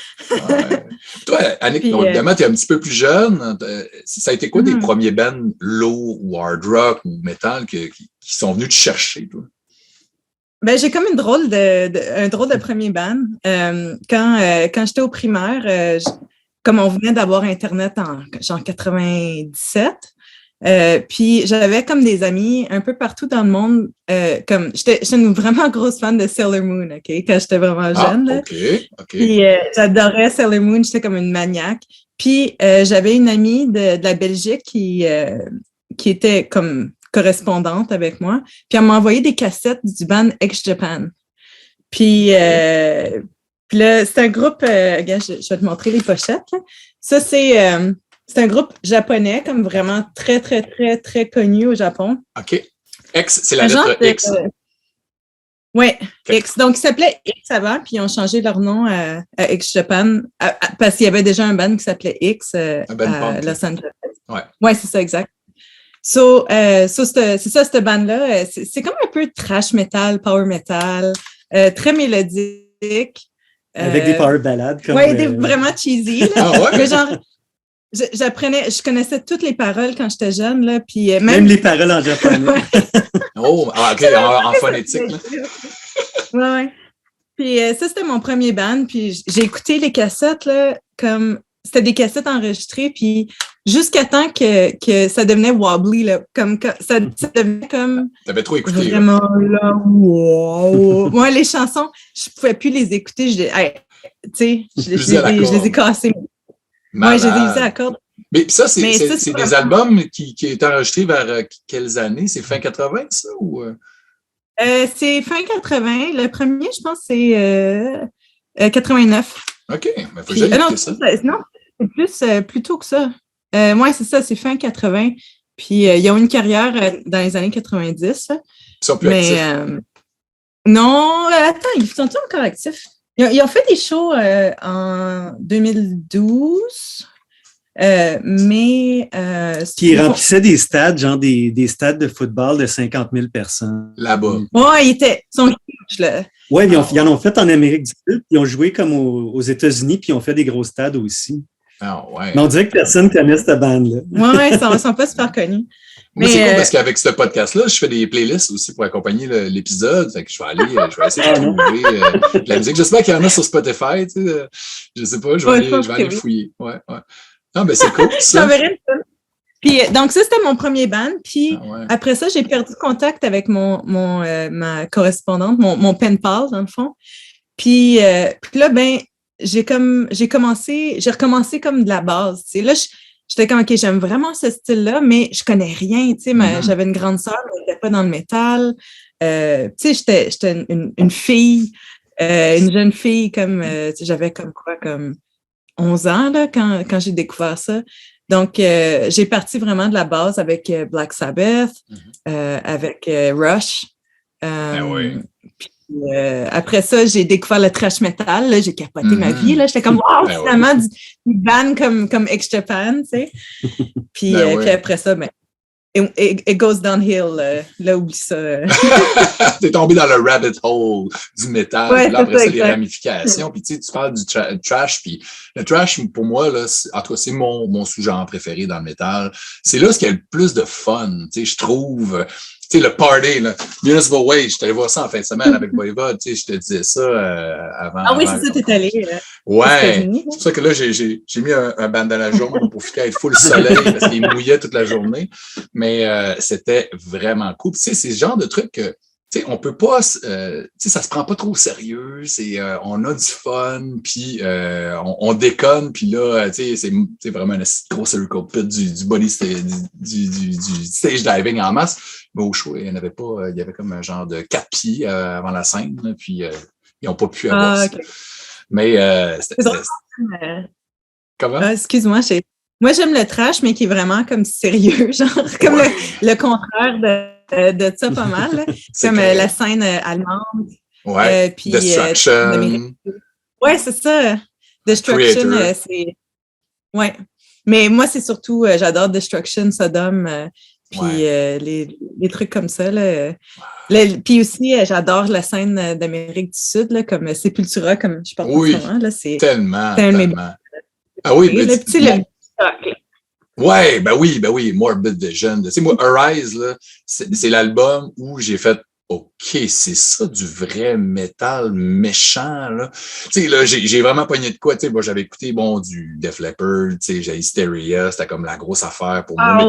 Toi, Annick, évidemment, tu es un petit peu plus jeune. Ça a été quoi des premiers bands low ou hard rock ou metal qui sont venus te chercher, toi? Ben, j'ai comme un drôle de premier band. Quand j'étais au primaire, comme on venait d'avoir Internet en genre 97, puis j'avais comme des amis un peu partout dans le monde. Comme j'étais une vraiment grosse fan de Sailor Moon, OK, quand j'étais vraiment jeune. Là. OK. Puis j'adorais Sailor Moon, j'étais comme une maniaque. Puis j'avais une amie de la Belgique qui était comme correspondante avec moi. Puis elle m'a envoyé des cassettes du band Ex-Japan. Puis là, c'est un groupe, regarde, je vais te montrer les pochettes. Là. Ça, c'est un groupe japonais, comme vraiment très, très, très, très connu au Japon. OK. X, c'est la lettre X. Oui, X. Donc, ils s'appelaient X avant, puis ils ont changé leur nom à Ex-Japan parce qu'il y avait déjà un band qui s'appelait X à Los Angeles. Ouais, c'est ça, exact. C'est ça, cette band-là. C'est comme un peu trash metal, power metal, très mélodique. Avec des power ballades. Oui, vraiment cheesy. Là. Ah ouais? Mais genre, je connaissais toutes les paroles quand j'étais jeune. Là, puis même les paroles en japonais. Oh, OK, en phonétique. Oui. Puis ça, c'était mon premier band. Puis j'ai écouté les cassettes, là, comme... C'était des cassettes enregistrées, puis jusqu'à temps que ça devenait wobbly, là, comme ça devenait comme... T'avais trop écouté. Vraiment, là, wow! Moi, les chansons, je pouvais plus les écouter. Tu sais, je les ai cassées. Moi, je les ai usées à corde. Mais ça, c'est des albums qui étaient enregistrés vers quelles années? C'est fin 80, ça? Ou... c'est fin 80. Le premier, je pense, c'est 89. OK, mais faut que j'aille écouter ça. Non, c'est plus tôt que ça. Moi, c'est ça, c'est fin 80. Puis, ils ont une carrière dans les années 90. Ils sont plus actifs. Non, attends, ils sont encore actifs. Ils ont fait des shows en 2012, mais... qui remplissaient des stades, genre des stades de football de 50 000 personnes. Là-bas. Ouais, ils sont huge, là. Oui, ils en ont fait en Amérique du Sud, puis ils ont joué comme aux États-Unis, puis ils ont fait des gros stades aussi. Ah, ouais. Mais on dirait que personne connaît cette bande-là. Oui, ils ne sont pas super connus. Moi, c'est cool parce qu'avavec ce podcast-là, je fais des playlists aussi pour accompagner l'épisode. Fait que je vais essayer de trouver de la musique. J'espère qu'il y en a sur Spotify. Tu sais, je sais pas, je vais aller fouiller. Ouais. Non, mais c'est cool. Ça. Puis, donc, ça, c'était mon premier band. Puis, ouais. après ça, j'ai perdu contact avec ma correspondante, mon pen pal, dans le fond. Puis là, ben, j'ai recommencé comme de la base. Tu sais. Là, j'étais comme, OK, j'aime vraiment ce style-là, mais je connais rien. Tu sais, j'avais une grande sœur, mais elle n'était pas dans le métal. Tu sais, j'étais une fille, une jeune fille, comme, tu sais, j'avais comme 11 ans, là, quand j'ai découvert ça. Donc, j'ai parti vraiment de la base avec Black Sabbath, avec Rush. Oui. Puis, après ça, j'ai découvert le thrash metal. Là, j'ai capoté ma vie. Là. J'étais comme, wow, finalement, du band comme X-Japan, tu sais. Puis, puis après ça, ben, it goes downhill. Là, oublie ça. T'es tombé dans le rabbit hole du métal. Ouais, là, après ça, les exact. ramifications. Puis tu parles du trash. Puis le trash, pour moi, là, en tout cas, c'est mon sous-genre préféré dans le métal. C'est là ce qu'il y a le plus de fun. Tu sais, je trouve. Tu sais, le party, là, Municipal Waste, je suis allé voir ça en fin de semaine avec Voivod, tu sais, je te disais ça avant. Ah oui, c'est ça, t'es allé. Ouais, c'est pour ça que là, j'ai mis un bandana jaune pour filer être full soleil parce qu'il mouillait toute la journée. Mais c'était vraiment cool. Puis, tu sais, c'est ce genre de truc que, tu sais, on peut pas, tu sais, ça se prend pas trop au sérieux. C'est, on a du fun, puis on déconne, puis là, tu sais, c'est vraiment un gros circle pit du body du stage diving en masse. Mais au show, il y en avait pas, il y avait comme un genre de 4 pieds avant la scène, là, puis ils n'ont pas pu avoir ça. Mais c'était. Comment? Excuse-moi, moi j'aime le trash, mais qui est vraiment comme sérieux, genre comme le contraire de ça pas mal. Là. Comme la scène allemande. Ouais. Puis, Destruction. Ouais, c'est ça. Destruction, c'est. Ouais. Mais moi, c'est surtout, j'adore Destruction, Sodom. Puis les trucs comme ça. Là. Puis aussi, j'adore la scène d'Amérique du Sud, là, comme Sepultura, comme je parle en ce moment. Là, c'est tellement. Ah oui, mais ouais, ben oui, Morbid Vision. Tu sais, moi, Arise, là, c'est l'album où j'ai fait OK, c'est ça du vrai métal méchant, là. Tu sais, là, j'ai vraiment pogné de quoi, tu sais, moi, j'avais écouté, du Def Leppard, tu sais, j'ai Hysteria, c'était comme la grosse affaire pour moi.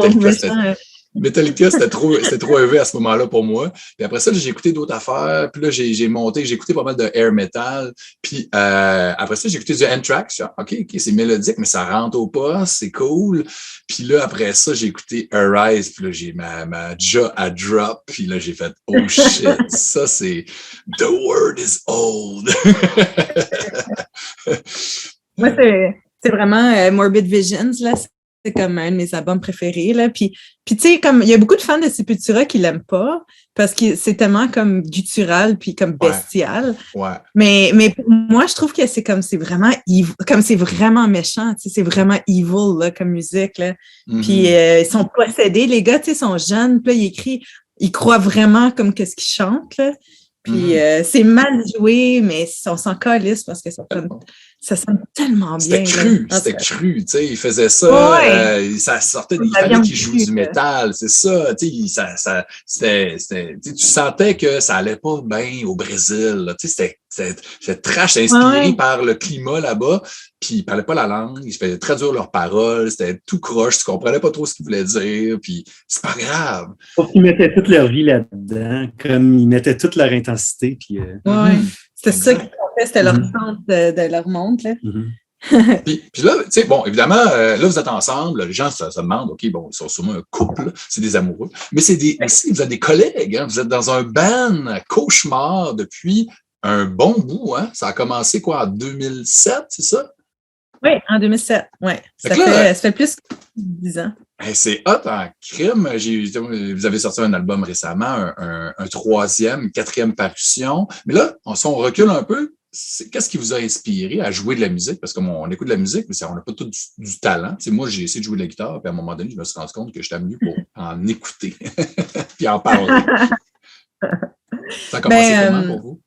Metallica, c'était trop élevé à ce moment-là pour moi. Puis après ça, j'ai écouté d'autres affaires. Puis là, j'ai écouté pas mal de air metal. Puis après ça, j'ai écouté du Anthrax. OK, c'est mélodique, mais ça rentre au poste, c'est cool. Puis là, après ça, j'ai écouté Arise. Puis là, j'ai ma jaw à drop. Puis là, j'ai fait « Oh shit, ça c'est The word is old. » Moi, c'est vraiment Morbid Visions, là. C'est comme un de mes albums préférés, là. Puis tu sais, comme, il y a beaucoup de fans de Sepultura qui l'aiment pas, parce que c'est tellement comme guttural, puis comme bestial. Ouais. Mais pour moi, je trouve que c'est vraiment evil, comme c'est vraiment méchant, tu sais, c'est vraiment evil, là, comme musique, là. Puis ils sont possédés, les gars, tu sais, sont jeunes, puis là, ils croient vraiment comme qu'est-ce qu'ils chantent, là. Puis c'est mal joué, mais on s'en calisse parce que ça sonne tellement bien. C'était cru, tu sais, il faisait ça, ça sortait, il fallait qu'il joue du métal, c'est ça, tu sais, tu sentais que ça allait pas bien au Brésil, tu sais, c'était trash, inspiré par le climat là-bas, puis ils parlaient pas la langue, ils se faisaient traduire leurs paroles, c'était tout croche, tu comprenais pas trop ce qu'ils voulaient dire, puis c'est pas grave. Ils mettaient toute leur vie là-dedans, comme ils mettaient toute leur intensité, puis... C'était ça qu'ils fait, c'était leur centre de leur monde, là. Puis là, tu sais, bon, évidemment, là, vous êtes ensemble, les gens se demandent, OK, bon, ils sont sûrement un couple, c'est des amoureux, mais aussi, vous êtes des collègues, hein, vous êtes dans un band cauchemar depuis un bon bout, hein? Ça a commencé, quoi, en 2007, c'est ça? Oui, en 2007, oui. Ça fait plus que 10 ans. Hey, c'est hot en crime. Vous avez sorti un album récemment, un troisième, quatrième parution. Mais là, si on recule un peu, qu'est-ce qui vous a inspiré à jouer de la musique? Parce qu'on écoute de la musique, mais on n'a pas tout du talent. T'sais, moi, j'ai essayé de jouer de la guitare, puis à un moment donné, je me suis rendu compte que j'étais mieux pour en écouter puis en parler. Ça a commencé comment pour vous?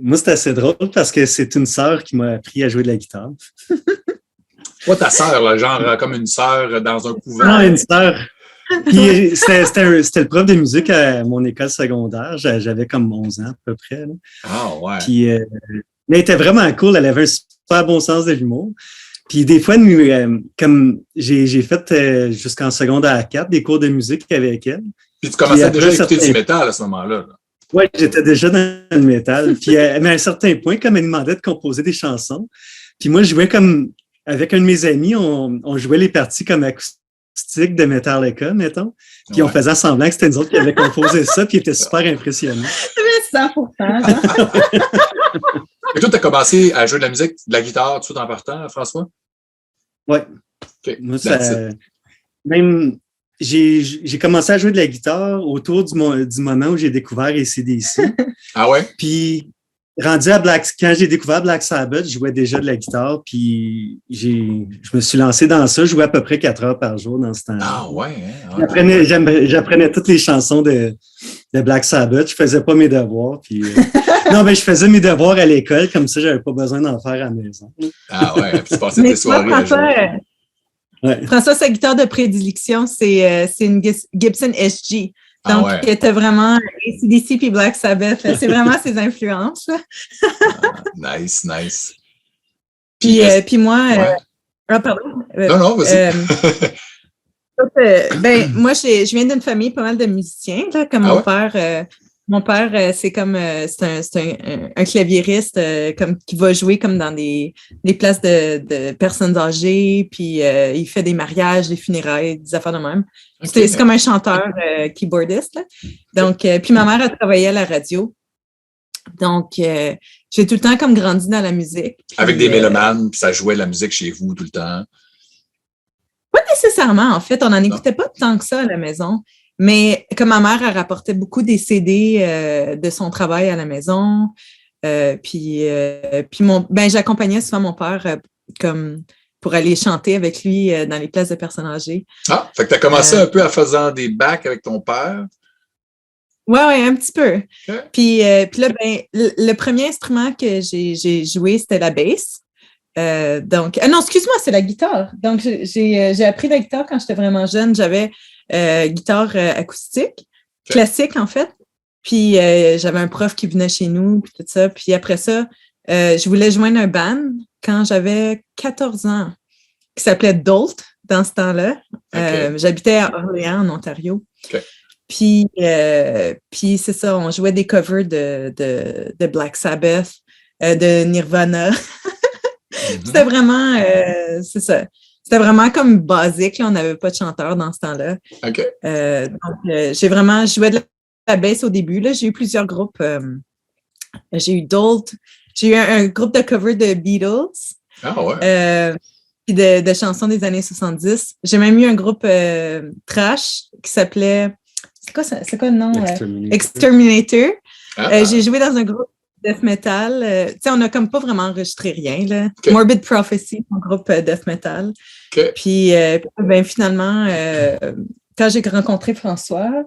Moi, c'est assez drôle parce que c'est une sœur qui m'a appris à jouer de la guitare. Pas ta sœur, là, genre comme une sœur dans un couvent. Non, une sœur. Puis c'était le prof de musique à mon école secondaire. J'avais comme 11 ans à peu près. Là. Ah ouais. Puis mais elle était vraiment cool. Elle avait un super bon sens de l'humour. Puis des fois, comme j'ai fait jusqu'en secondaire 4 des cours de musique avec elle. Puis tu commençais déjà à écouter du métal à ce moment-là. Oui, j'étais déjà dans le métal. Puis mais à un certain point, comme elle me demandait de composer des chansons, puis moi, je jouais comme avec un de mes amis, on jouait les parties comme acoustiques de Metallica, mettons. Puis on faisait semblant que c'était nous autres qui avaient composé ça, puis il était super impressionnant. 100%. Et toi, tu as commencé à jouer de la musique, de la guitare, tout en partant, François? Oui. Okay. Moi, même, j'ai commencé à jouer de la guitare autour du moment où j'ai découvert AC/DC. Ah ouais? Puis, rendu à quand j'ai découvert Black Sabbath, je jouais déjà de la guitare, puis je me suis lancé dans ça. Je jouais à peu près 4 heures par jour dans ce temps-là. Ah ouais? Hein? J'apprenais toutes les chansons de Black Sabbath. Je faisais pas mes devoirs. Puis, non, mais je faisais mes devoirs à l'école, comme ça, j'avais pas besoin d'en faire à la maison. Ah ouais, puis tu passais tes soirées à jouer. Ouais. François, sa guitare de prédilection, c'est une Gibson SG. Donc, il était vraiment AC/DC puis Black Sabbath. C'est vraiment ses influences. Nice. Puis moi... pardon. Non, vas-y. Moi, je viens d'une famille pas mal de musiciens, là, comme mon père. Mon père, c'est un claviériste comme qui va jouer comme dans des places de personnes âgées, puis il fait des mariages, des funérailles, des affaires de même. Okay. C'est comme un chanteur keyboardiste. Là. Donc, puis ma mère a travaillé à la radio. Donc, j'ai tout le temps comme grandi dans la musique. Puis, avec des mélomanes, puis ça jouait la musique chez vous tout le temps? Pas nécessairement, en fait. On n'en écoutait pas tant que ça à la maison. Mais comme ma mère, elle rapportait beaucoup des CD de son travail à la maison. Puis j'accompagnais souvent mon père comme pour aller chanter avec lui dans les places de personnes âgées. Ah, fait que tu as commencé un peu en faisant des bacs avec ton père? Oui, un petit peu. Okay. Puis là, le premier instrument que j'ai joué, c'était la basse. Non, excuse-moi, c'est la guitare. Donc, j'ai appris la guitare quand j'étais vraiment jeune. J'avais guitare acoustique, classique en fait. Puis j'avais un prof qui venait chez nous, puis tout ça. Puis après ça, je voulais joindre un band quand j'avais 14 ans, qui s'appelait Dolt dans ce temps-là. Okay. J'habitais à Orléans, en Ontario. Okay. Puis c'est ça, on jouait des covers de Black Sabbath, de Nirvana. C'était vraiment, c'est ça. C'était vraiment comme basique. Là. On n'avait pas de chanteur dans ce temps-là. Okay. Donc, j'ai vraiment joué de la basse au début. Là. J'ai eu plusieurs groupes. J'ai eu Dolt. J'ai eu un groupe de cover de Beatles. Ah ouais. Puis de chansons des années 70. J'ai même eu un groupe trash qui s'appelait... C'est quoi le nom? Exterminator. J'ai joué dans un groupe death metal. Tu sais, on n'a comme pas vraiment enregistré rien. Là. Okay. Morbid Prophecy, mon groupe death metal. Okay. Puis, finalement, quand j'ai rencontré François,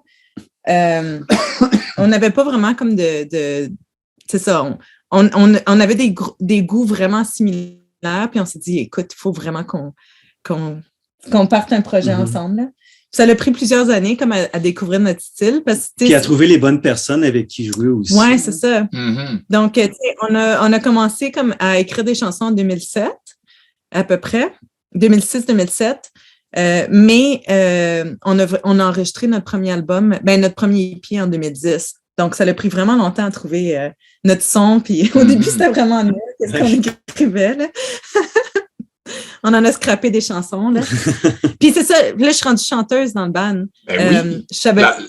on n'avait pas vraiment comme c'est ça, on avait des goûts vraiment similaires, puis on s'est dit, écoute, il faut vraiment qu'on parte un projet ensemble. Là. Ça a pris plusieurs années comme à découvrir notre style. Puis à trouver les bonnes personnes avec qui jouer aussi. Oui, c'est ça. Donc, tu sais, on a commencé comme à écrire des chansons en 2007, à peu près, 2006-2007. Mais on a enregistré notre premier album, notre premier EP en 2010. Donc, ça a pris vraiment longtemps à trouver notre son. Puis au début, c'était vraiment nul. Qu'est-ce qu'on écrivait, là? On en a scrappé des chansons, là. Puis c'est ça, là, je suis rendue chanteuse dans le band. Oui.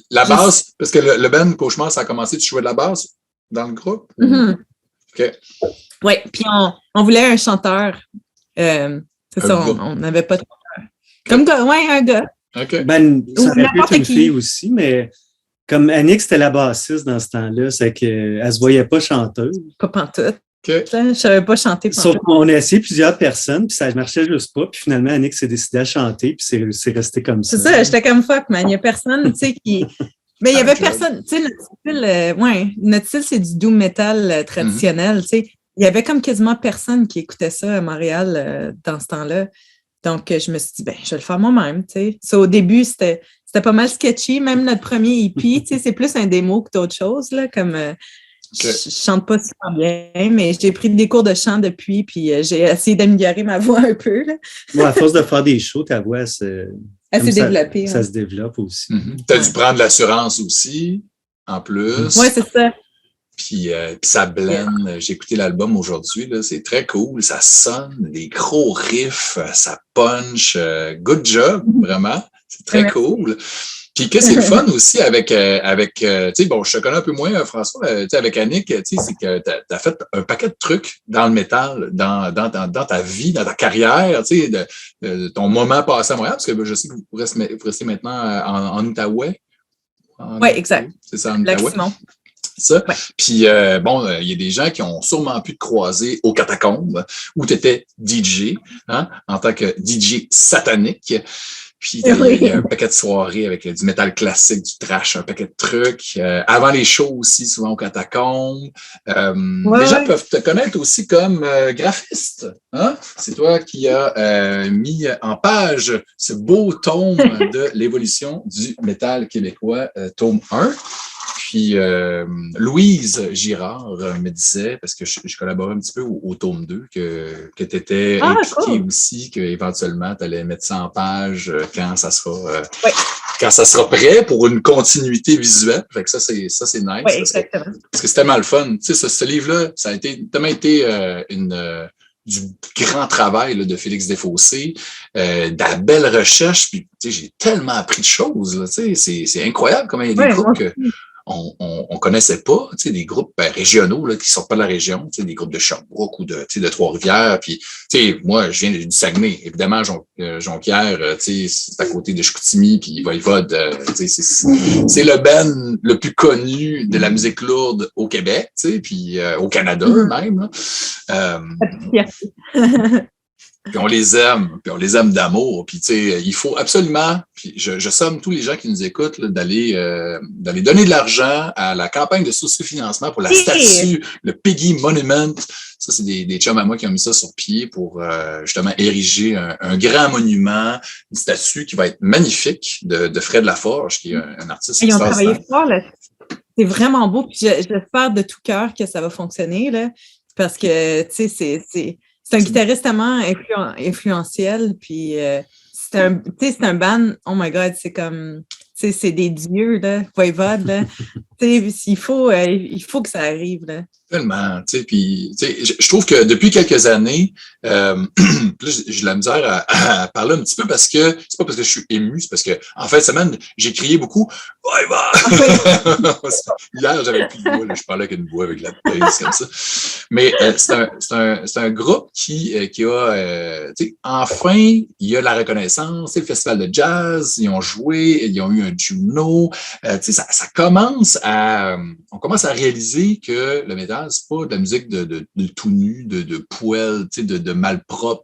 La basse, parce que le band Cauchemar, ça a commencé, tu jouais de la basse dans le groupe? OK. Oui, puis on voulait un chanteur. C'est ça, on n'avait pas de chanteur. Comme un gars. OK. Ça aurait pu être une fille aussi, mais comme Annick, c'était la bassiste dans ce temps-là, c'est qu'elle ne se voyait pas chanteuse. Pas pantoute. Okay. Je ne savais pas chanter. Sauf qu'on a essayé plusieurs personnes, puis ça ne marchait juste pas. Puis finalement, Annick s'est décidée à chanter, puis c'est resté comme ça. C'est ça, j'étais comme fuck, man. Il n'y a personne, tu sais, qui. Mais il n'y avait personne. Tu sais, notre style, c'est du doom metal traditionnel. Tu sais, il y avait comme quasiment personne qui écoutait ça à Montréal dans ce temps-là. Donc, je me suis dit, je vais le faire moi-même. Tu sais. Au début, c'était pas mal sketchy. Même notre premier EP, tu sais, c'est plus un démo que d'autres choses, là, comme. je chante pas super bien, mais j'ai pris des cours de chant depuis, puis j'ai essayé d'améliorer ma voix un peu. Là. Bon, à force de faire des shows, ta voix, elle s'est développée. Ça se développe aussi. Tu as dû prendre l'assurance aussi, en plus. Oui, c'est ça. Puis ça blende. J'ai écouté l'album aujourd'hui, là, c'est très cool. Ça sonne, des gros riffs, ça punch. Good job, vraiment. C'est très cool. Puis que c'est le fun aussi avec tu sais, bon, je te connais un peu moins, François, tu sais, avec Annick, tu sais, c'est que t'as fait un paquet de trucs dans le métal, dans ta vie, dans ta carrière, tu sais, de ton moment passé à Montréal, parce que je sais que vous restez maintenant en Outaouais. Oui, exact. C'est ça, en Outaouais. Ça. Ouais. Puis, bon, il y a des gens qui ont sûrement pu te croiser aux Catacombes, où tu étais DJ, hein, en tant que DJ satanique. Puis, il y a un paquet de soirées avec du métal classique, du trash, un paquet de trucs. Avant les shows aussi, souvent aux Catacombes. Les gens peuvent te connaître aussi comme graphiste. Hein? C'est toi qui as mis en page ce beau tome de l'évolution du métal québécois, tome 1. Puis Louise Girard me disait, parce que je collaborais un petit peu au tome 2, que tu étais impliquée aussi, qu'éventuellement tu allais mettre ça en page quand ça sera prêt pour une continuité visuelle. Fait que ça, c'est nice. Oui, exactement. Parce que c'est tellement le fun. Tu sais, ce livre-là, ça a tellement été du grand travail là, de Félix Desfossés, de la belle recherche. Puis, tu sais, j'ai tellement appris de choses. Là, tu sais, c'est incroyable comment il y a des groupes que on connaissait pas, tu sais, des groupes régionaux là, qui sortent pas de la région, tu sais, des groupes de Sherbrooke ou de Trois-Rivières. Puis, tu sais, moi, je viens du Saguenay. Évidemment, Jonquière, tu sais, c'est à côté de Chicoutimi, puis Voivode, tu sais, c'est le band le plus connu de la musique lourde au Québec, tu sais, puis au Canada même. Puis on les aime d'amour. Puis tu sais, il faut absolument, puis je somme tous les gens qui nous écoutent là, d'aller donner de l'argent à la campagne de socio-financement pour la statue, le Peggy Monument. Ça, c'est des chums à moi qui ont mis ça sur pied pour justement ériger un grand monument, une statue qui va être magnifique de Fred Laforge, qui est un artiste. Ils ont travaillé fort là. C'est vraiment beau. Puis j'espère de tout cœur que ça va fonctionner là, parce que tu sais c'est un guitariste tellement influentiel, puis c'est un band, oh my God, c'est comme, c'est des dieux, là, Voivode, là. Il faut que ça arrive, là. Tellement, tu sais, puis, tu sais, je trouve que depuis quelques années, j'ai la misère à parler un petit peu parce que, c'est pas parce que je suis ému, c'est parce que, en fin de semaine, j'ai crié beaucoup, Hier, j'avais plus de voix, là, je parlais avec une voix avec la baisse comme ça. Mais c'est un groupe qui a, tu sais, enfin, il y a la reconnaissance, c'est le festival de jazz, ils ont joué, ils ont eu un Juno, tu sais, ça commence on commence à réaliser que le métal, c'est pas de la musique de tout nu, de poêle, tu sais, de malpropre,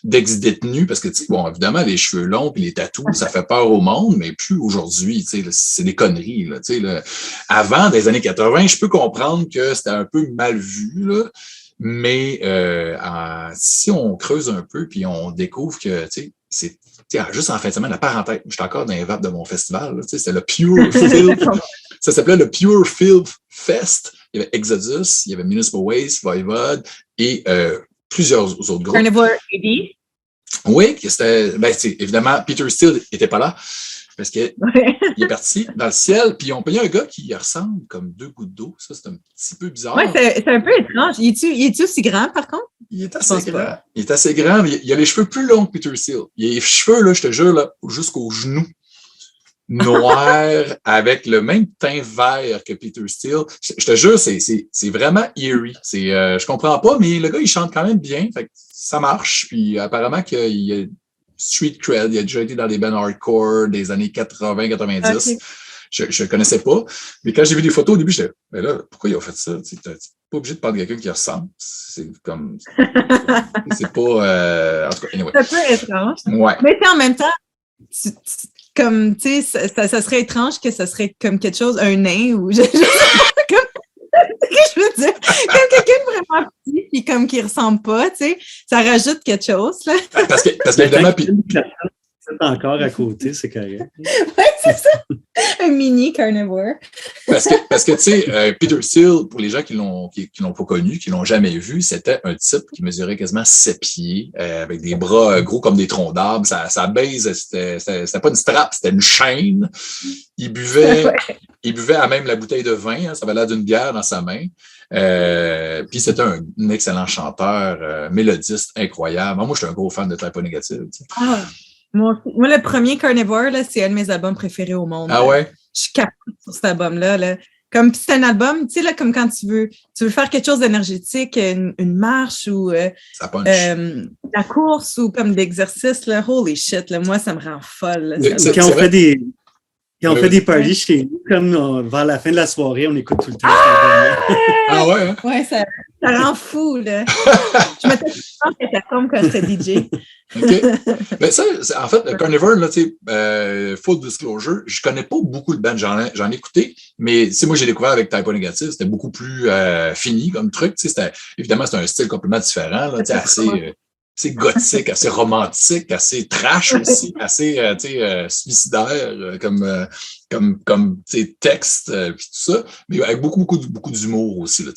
d'ex-détenu, parce que, tu sais, bon, évidemment, les cheveux longs puis les tatous, ça fait peur au monde, mais plus aujourd'hui, tu sais, c'est des conneries, là, tu sais, là. Avant, dans les années 80, je peux comprendre que c'était un peu mal vu, là, mais si on creuse un peu puis on découvre que, tu sais, c'est juste en fin de semaine, la parenthèse, j'étais encore dans les vapes de mon festival, là, c'était le Pure Filth. Ça s'appelait le Pure Filth Fest. Il y avait Exodus, il y avait Municipal Waste, Voivode et plusieurs autres groupes. Carnivore AD. Oui, c'était, évidemment, Peter Steele n'était pas là parce qu'il est parti dans le ciel. Puis ils ont payé un gars qui ressemble comme deux gouttes d'eau. Ça, c'est un petit peu bizarre. Oui, c'est un peu étrange. Il est-tu aussi grand, par contre? Il est assez grand. Il est assez grand, mais il a les cheveux plus longs que Peter Steele. Il a les cheveux, là, je te jure, là, jusqu'aux genoux. Noir, avec le même teint vert que Peter Steele. Je te jure, c'est vraiment eerie. Je comprends pas, mais le gars, il chante quand même bien. Fait que ça marche. Puis apparemment qu'il a street cred. Il a déjà été dans des bands hardcore des années 80-90. Okay. Je connaissais pas. Mais quand j'ai vu des photos au début, j'étais, mais là, pourquoi ils ont fait ça? Tu n'es pas obligé de parler de quelqu'un qui ressemble. C'est comme. C'est pas. En tout cas, anyway. C'est un peu étrange. Ouais. Mais en même temps, comme, tu sais, ça serait étrange que ça serait comme quelque chose, un nain ou je sais pas, comme, je veux dire, comme quelqu'un de vraiment petit puis comme qui ressemble pas, tu sais, ça rajoute quelque chose, là. Parce qu'évidemment, puis encore à côté, c'est correct. Ouais, Un mini carnivore. Parce que tu sais, Peter Thiel, pour les gens qui l'ont pas connu, qui l'ont jamais vu, c'était un type qui mesurait quasiment 7 pieds, avec des bras gros comme des troncs d'arbres. Sa base, c'était pas une strap, c'était une chaîne. Il buvait à même la bouteille de vin, hein, ça avait l'air d'une bière dans sa main. Puis c'était un excellent chanteur, mélodiste incroyable. Moi, je suis un gros fan de Type O Négative. Tu sais. Moi, le premier Carnivore, là, c'est un de mes albums préférés au monde. Ah ouais? Je suis capable sur cet album-là. Là. Comme c'est un album, tu sais, là, comme quand tu veux faire quelque chose d'énergétique, une marche ou Ça punch. la course ou comme l'exercice, là, holy shit, là, moi, ça me rend folle. Là, Quand on fait des parties chez nous, comme vers la fin de la soirée, on écoute tout le temps. Ah ouais? Hein? Ouais, ça rend fou, là. Je me que ça tombe quand j'étais DJ. OK. Mais ça, en fait, le Carnivore, là, tu sais, full disclosure, je connais pas beaucoup de bands. J'en ai écouté, mais moi, j'ai découvert avec Type O Négative, c'était beaucoup plus fini comme truc. Tu sais, évidemment, c'est un style complètement différent, là, tu sais, assez gothique, assez romantique, assez trash aussi, assez suicidaire comme texte puis tout ça, mais avec beaucoup d'humour aussi. Là,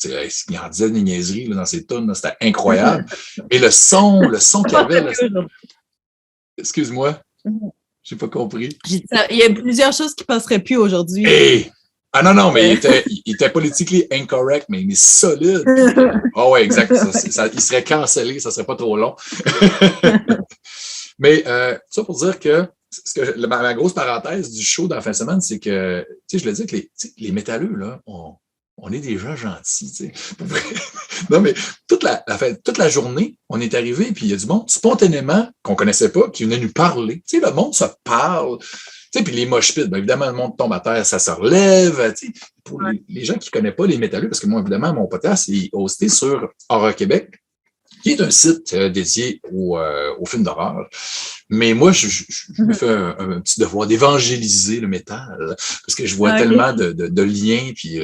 il en disait des niaiseries là, dans ses tunes, c'était incroyable. Et le son qu'il y avait... Là, excuse-moi, j'ai pas compris. J'ai dit ça. Il y a plusieurs choses qui passeraient plus aujourd'hui. Hey! Ah non, mais il était politiquement incorrect, mais il est solide. Ah ouais, exact. Il serait cancellé, ça serait pas trop long. Mais ça pour dire que ma grosse parenthèse du show dans la fin de semaine, c'est que, tu sais, je le dis que les métalleux, là, on est des gens gentils, tu sais. Non, mais toute la journée, on est arrivé, puis il y a du monde spontanément qu'on connaissait pas, qui venait nous parler. Tu sais, le monde se parle. Tu sais, puis les mosh pits, bien évidemment, le monde tombe à terre, ça se relève. Tu sais, pour les gens qui ne connaissent pas les métalleux, parce que moi, évidemment, mon podcast est hosté sur Horreur Québec, qui est un site dédié aux films d'horreur. Mais moi, je me fais un petit devoir d'évangéliser le métal, parce que je vois tellement de liens, puis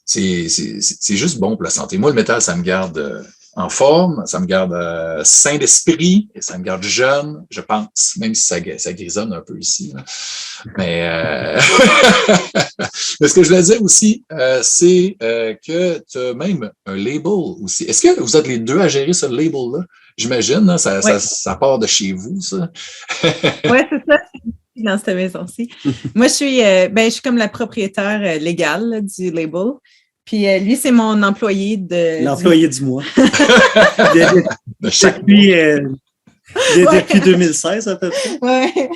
c'est juste bon pour la santé. Moi, le métal, ça me garde en forme, ça me garde sain d'esprit, et ça me garde jeune, je pense, même si ça grisonne un peu ici. Là. Mais ce que je voulais dire aussi, c'est que tu as même un label aussi. Est-ce que vous êtes les deux à gérer ce label-là? J'imagine, hein, ça part de chez vous, ça. Oui, c'est ça. Dans cette maison-ci. Moi, je suis comme la propriétaire légale là, du label. Puis lui, c'est mon employé de... L'employé du mois. De chaque depuis 2016, à peu près. Ouais.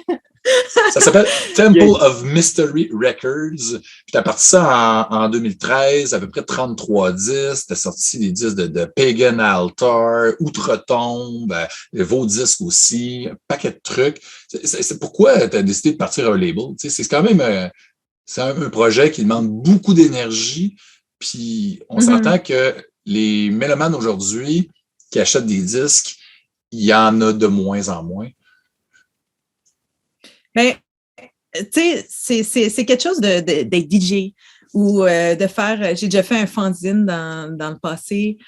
Ça s'appelle Temple of Mystery Records. Puis t'as parti ça en 2013, à peu près 33 disques. T'as sorti des disques de Pagan Altar, Outre-Tombe, vos disques aussi, un paquet de trucs. C'est pourquoi t'as décidé de partir à un label? Tu sais, c'est quand même c'est un projet qui demande beaucoup d'énergie. Puis on s'entend que les mélomanes aujourd'hui qui achètent des disques, il y en a de moins en moins. Ben, tu sais, c'est quelque chose d'être DJ ou de faire... J'ai déjà fait un fanzine dans le passé,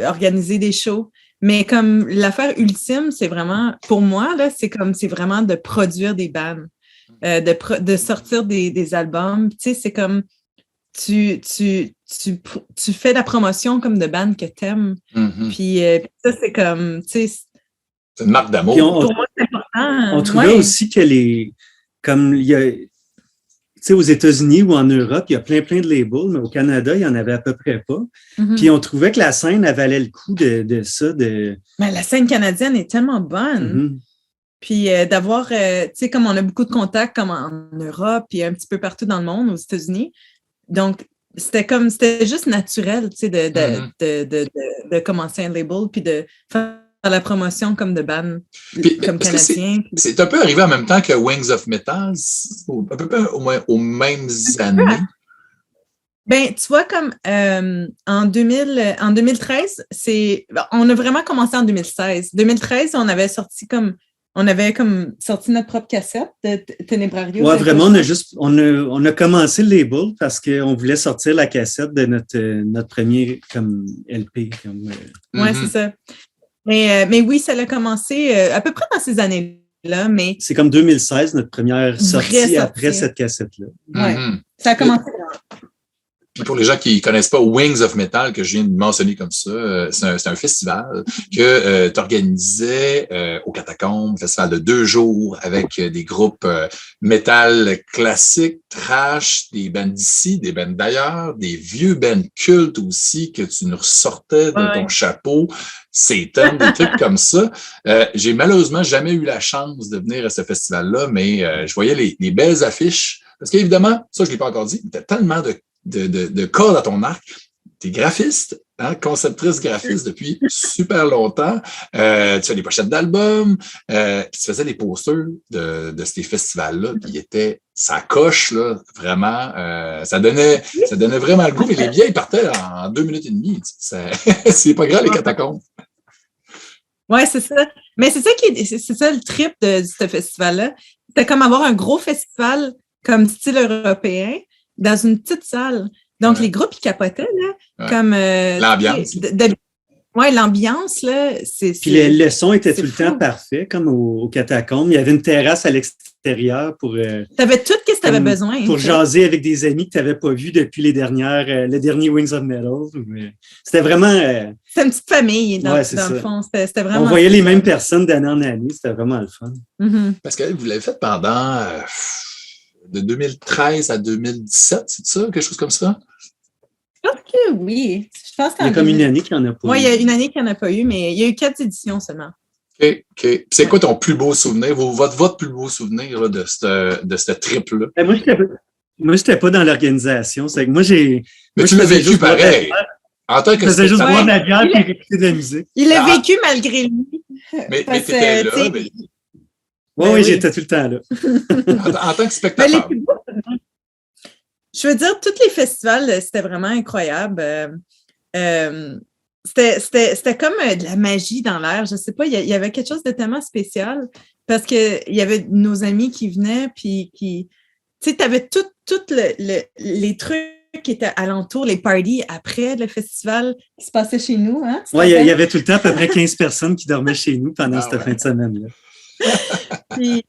organiser des shows. Mais comme l'affaire ultime, c'est vraiment... Pour moi, là, c'est vraiment de produire des bands, de sortir des albums. Tu sais, c'est comme... Tu fais la promotion comme de bandes que t'aimes. Puis ça, c'est comme, tu sais... C'est une marque d'amour. Pour moi, c'est important. On trouvait aussi que comme il y a, tu sais, aux États-Unis ou en Europe, il y a plein de labels, mais au Canada, il n'y en avait à peu près pas. Puis on trouvait que la scène, elle valait le coup de ça. Mais la scène canadienne est tellement bonne. Puis d'avoir, tu sais, comme on a beaucoup de contacts comme en Europe et un petit peu partout dans le monde, aux États-Unis. Donc, c'était juste naturel, tu sais, de commencer un label puis de faire la promotion comme de band, comme canadien. C'est un peu arrivé en même temps que Wings of Metal, à peu près aux mêmes années. Ben, tu vois, comme en 2013, on a vraiment commencé en 2016. 2013, on avait sorti notre propre cassette de Tenebrario. Oui, vraiment, on a commencé le label parce qu'on voulait sortir la cassette de notre premier comme LP. Oui, c'est ça. Mais oui, ça a commencé à peu près dans ces années-là. là, mais C'est comme 2016, notre première sortie sortie. après cette cassette-là. ouais, Mhm. ça a commencé là. Pour les gens qui ne connaissent pas Wings of Metal, que je viens de mentionner comme ça, c'est un festival que tu organisais au Catacombes, un festival de 2 jours avec des groupes métal classiques, trash, des bands d'ici, des bands d'ailleurs, des vieux bands cultes aussi que tu nous ressortais de ton chapeau, Satan, des trucs comme ça. J'ai malheureusement jamais eu la chance de venir à ce festival-là, mais je voyais les belles affiches. Parce qu'évidemment, ça je ne l'ai pas encore dit, tu as tellement de cordes à ton arc. Tu es graphiste, hein, conceptrice graphiste depuis super longtemps. Tu fais des pochettes d'albums, puis tu faisais des posters de ces festivals-là, puis ils étaient ça coche, là, vraiment. Ça donnait vraiment le goût. Et les billets, ils partaient en 2 minutes et demie. C'est pas grave, les catacombes. Ouais, c'est ça. Mais c'est ça le trip de ce festival-là. C'était comme avoir un gros festival comme style européen dans une petite salle. Donc, les groupes, ils capotaient, là, comme... l'ambiance. Oui, l'ambiance, là, c'est... Puis le son était tout le fou. temps parfait, comme au Catacombes. Il y avait une terrasse à l'extérieur pour... Tu avais tout ce que tu avais besoin. Pour jaser avec des amis que tu n'avais pas vus depuis le dernier Wings of Metal. C'était vraiment... C'était une petite famille, dans le fond. C'était vraiment... On voyait les mêmes personnes d'année en année. C'était vraiment le fun. Mm-hmm. Parce que vous l'avez fait pendant... de 2013 à 2017, c'est ça? Quelque chose comme ça? Je pense que oui. Je pense il y a comme une année qu'il n'y en a pas eu. Oui, il y a une année qu'il n'y en a pas eu, mais il y a eu 4 éditions seulement. OK. C'est quoi ton plus beau souvenir, votre plus beau souvenir là, de ce trip-là? Moi, je n'étais pas dans l'organisation. C'est que moi, Mais tu l'as vécu pareil. En tant que je faisais juste boire de la bière et écouter de la musique. Il l'a vécu malgré lui. Mais tu étais là. Oui, j'étais tout le temps là. En tant que spectateur. Je veux dire, tous les festivals, c'était vraiment incroyable. C'était comme de la magie dans l'air. Je ne sais pas, il y avait quelque chose de tellement spécial parce qu'il y avait nos amis qui venaient, puis tu sais, tu avais tous les trucs qui étaient alentour, les parties après le festival qui se passait chez nous. Hein, oui, il y avait tout le temps à peu près 15 personnes qui dormaient chez nous pendant cette fin de semaine-là. Puis,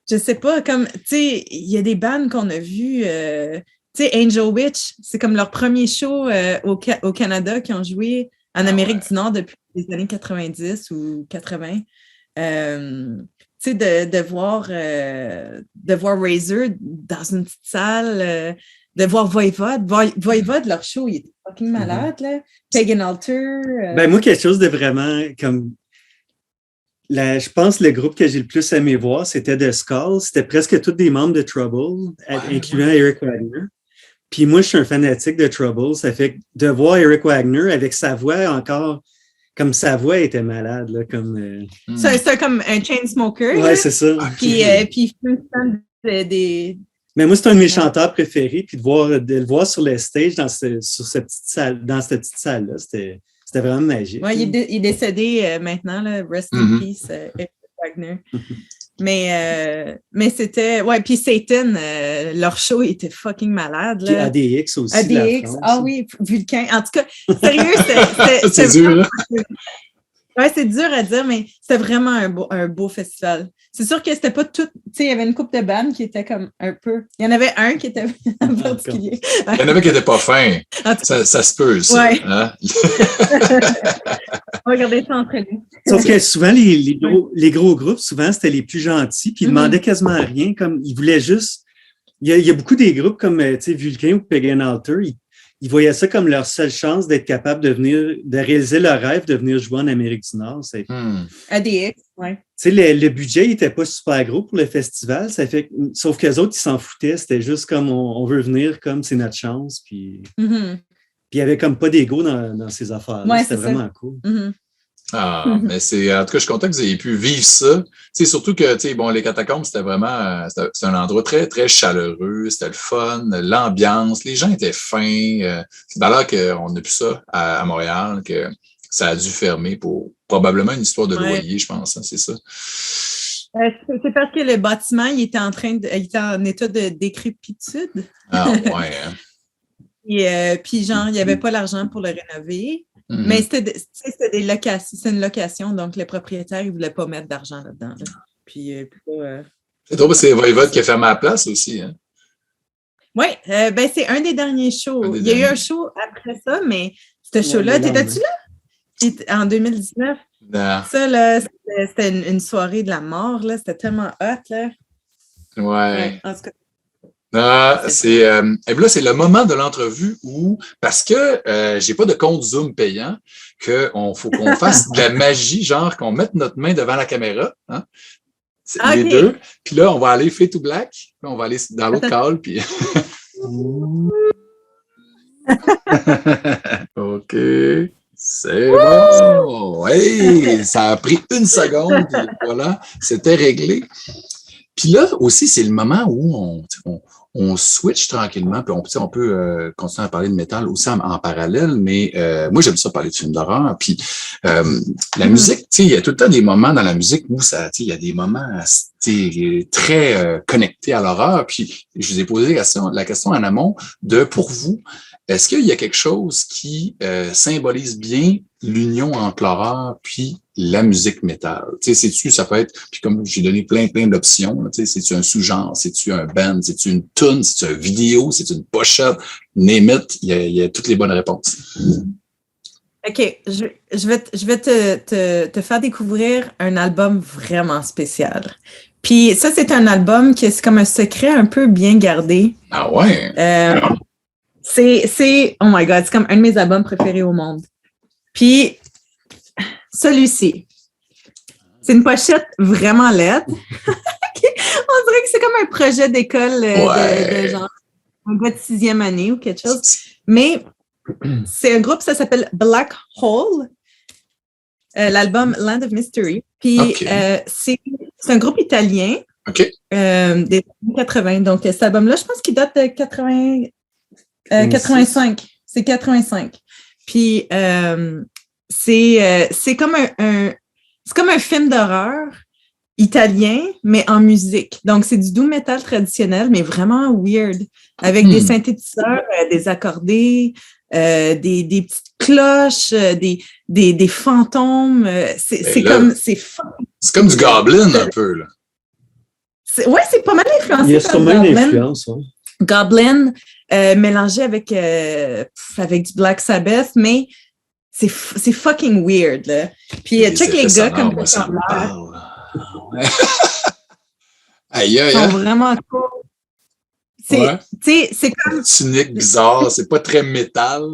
je sais pas, comme, tu sais, il y a des bands qu'on a vues, tu sais, Angel Witch, c'est comme leur premier show au Canada qui ont joué en Amérique du Nord depuis les années 90 ou 80. Tu sais, de voir Razor dans une petite salle, de voir Voivod. Voivod, leur show, il était fucking malade, là. Pagan Altar. Ben, moi, quelque chose de vraiment comme... je pense que le groupe que j'ai le plus aimé voir, c'était The Skull. C'était presque tous des membres de Trouble, incluant Eric Wagner. Puis moi, je suis un fanatique de Trouble. Ça fait que de voir Eric Wagner avec sa voix encore, comme sa voix était malade. Là, comme, C'est comme un Chainsmoker. Oui, c'est ça. Puis il fait des... Mais moi, c'est un de mes chanteurs préférés. Puis de le voir sur le stage dans cette petite salle-là, c'était vraiment magique. Oui, il est décédé maintenant, là, rest in peace, Eric Wagner. Mais c'était... Ouais, puis Satan, leur show était fucking malade. Là. Puis ADX aussi. ADX, oui, Vulcain. En tout cas, sérieux, c'est dur. Oui, c'est dur à dire, mais c'était vraiment un beau festival. C'est sûr que c'était pas tout... Tu sais, il y avait une couple de bandes qui étaient comme un peu... Il y en avait un qui était en particulier. Il y en avait qui n'étaient pas fins. Ça se peut, ça. Ouais. Hein? On va regarder ça entre nous. Sauf que souvent, les gros groupes, souvent, c'était les plus gentils, puis ils demandaient quasiment rien. Comme ils voulaient juste... Il y a beaucoup des groupes comme Vulcain ou Pagan Altar, ils voyaient ça comme leur seule chance d'être capable de réaliser leur rêve de venir jouer en Amérique du Nord. ADX, oui. Tu sais, le budget n'était pas super gros pour le festival, sauf qu'eux autres, ils s'en foutaient. C'était juste comme on veut venir, comme c'est notre chance. Puis il n'y avait comme pas d'ego dans ces affaires-là. Ouais, c'était vraiment cool. Mais en tout cas, je suis content que vous ayez pu vivre ça. Surtout que, les catacombes, c'était vraiment, c'est un endroit très, très chaleureux, c'était le fun, l'ambiance, les gens étaient fins. C'est d'ailleurs qu'on n'a plus ça à Montréal, que ça a dû fermer pour probablement une histoire de loyer, je pense, hein, c'est ça. C'est parce que le bâtiment, il était en état de décrépitude. Ouais. Et puis, genre, il n'y avait pas l'argent pour le rénover. Mais c'était une location, donc le propriétaire, il ne voulait pas mettre d'argent là-dedans. Là. C'est drôle, c'est Voivode qui a fermé la place aussi. Hein? Oui, c'est un des derniers shows. Il y a eu un show après ça, mais ce show-là, t'étais-tu là? En 2019? Non. Ça, là, c'était une soirée de la mort, là. C'était tellement hot, là. Ouais. En tout cas. Ah, et là, c'est le moment de l'entrevue où, parce que j'ai pas de compte Zoom payant, faut qu'on fasse de la magie, genre qu'on mette notre main devant la caméra, hein? Les deux. Puis là, on va aller fade to black. Puis on va aller dans l'autre call. Puis... OK. C'est bon. Hey, ça a pris 1 seconde. Puis voilà, c'était réglé. Puis là aussi, c'est le moment où on switch tranquillement, puis on peut continuer à parler de métal aussi en parallèle, mais moi, j'aime ça parler de films d'horreur. Puis la musique, tu sais, il y a tout le temps des moments dans la musique où il y a des moments très connectés à l'horreur. Puis je vous ai posé la question en amont de, pour vous, est-ce qu'il y a quelque chose qui symbolise bien l'union entre l'horreur puis la musique métal? Tu sais, ça peut être, puis comme j'ai donné plein d'options, tu sais, c'est-tu un sous-genre, c'est-tu un band, c'est-tu une tune, c'est-tu une vidéo, c'est-tu une pochette, name it, il y a toutes les bonnes réponses. OK, je vais te faire découvrir un album vraiment spécial. Puis ça, c'est un album qui est comme un secret un peu bien gardé. Ah ouais? C'est, oh my God, c'est comme un de mes albums préférés au monde. Puis, celui-ci, c'est une pochette vraiment laide. On dirait que c'est comme un projet d'école de genre un gars de 6e année ou quelque chose. Mais c'est un groupe, ça s'appelle Black Hole, l'album Land of Mystery. Puis, c'est un groupe italien des années 80. Donc, cet album-là, je pense qu'il date de 85. C'est 85. Puis, c'est comme un film d'horreur italien, mais en musique. Donc, c'est du doom metal traditionnel, mais vraiment weird, avec des synthétiseurs, des accordés, des petites cloches, des fantômes. C'est comme du Goblin un peu, là. Oui, c'est pas mal influencé. Il y a sûrement une influence. Hein. Goblin, mélangé avec du Black Sabbath, mais c'est fucking weird, là. Puis check les gars comme ça. Aïe, aïe, ils sont vraiment cool. C'est comme... tunique bizarre, c'est pas très métal.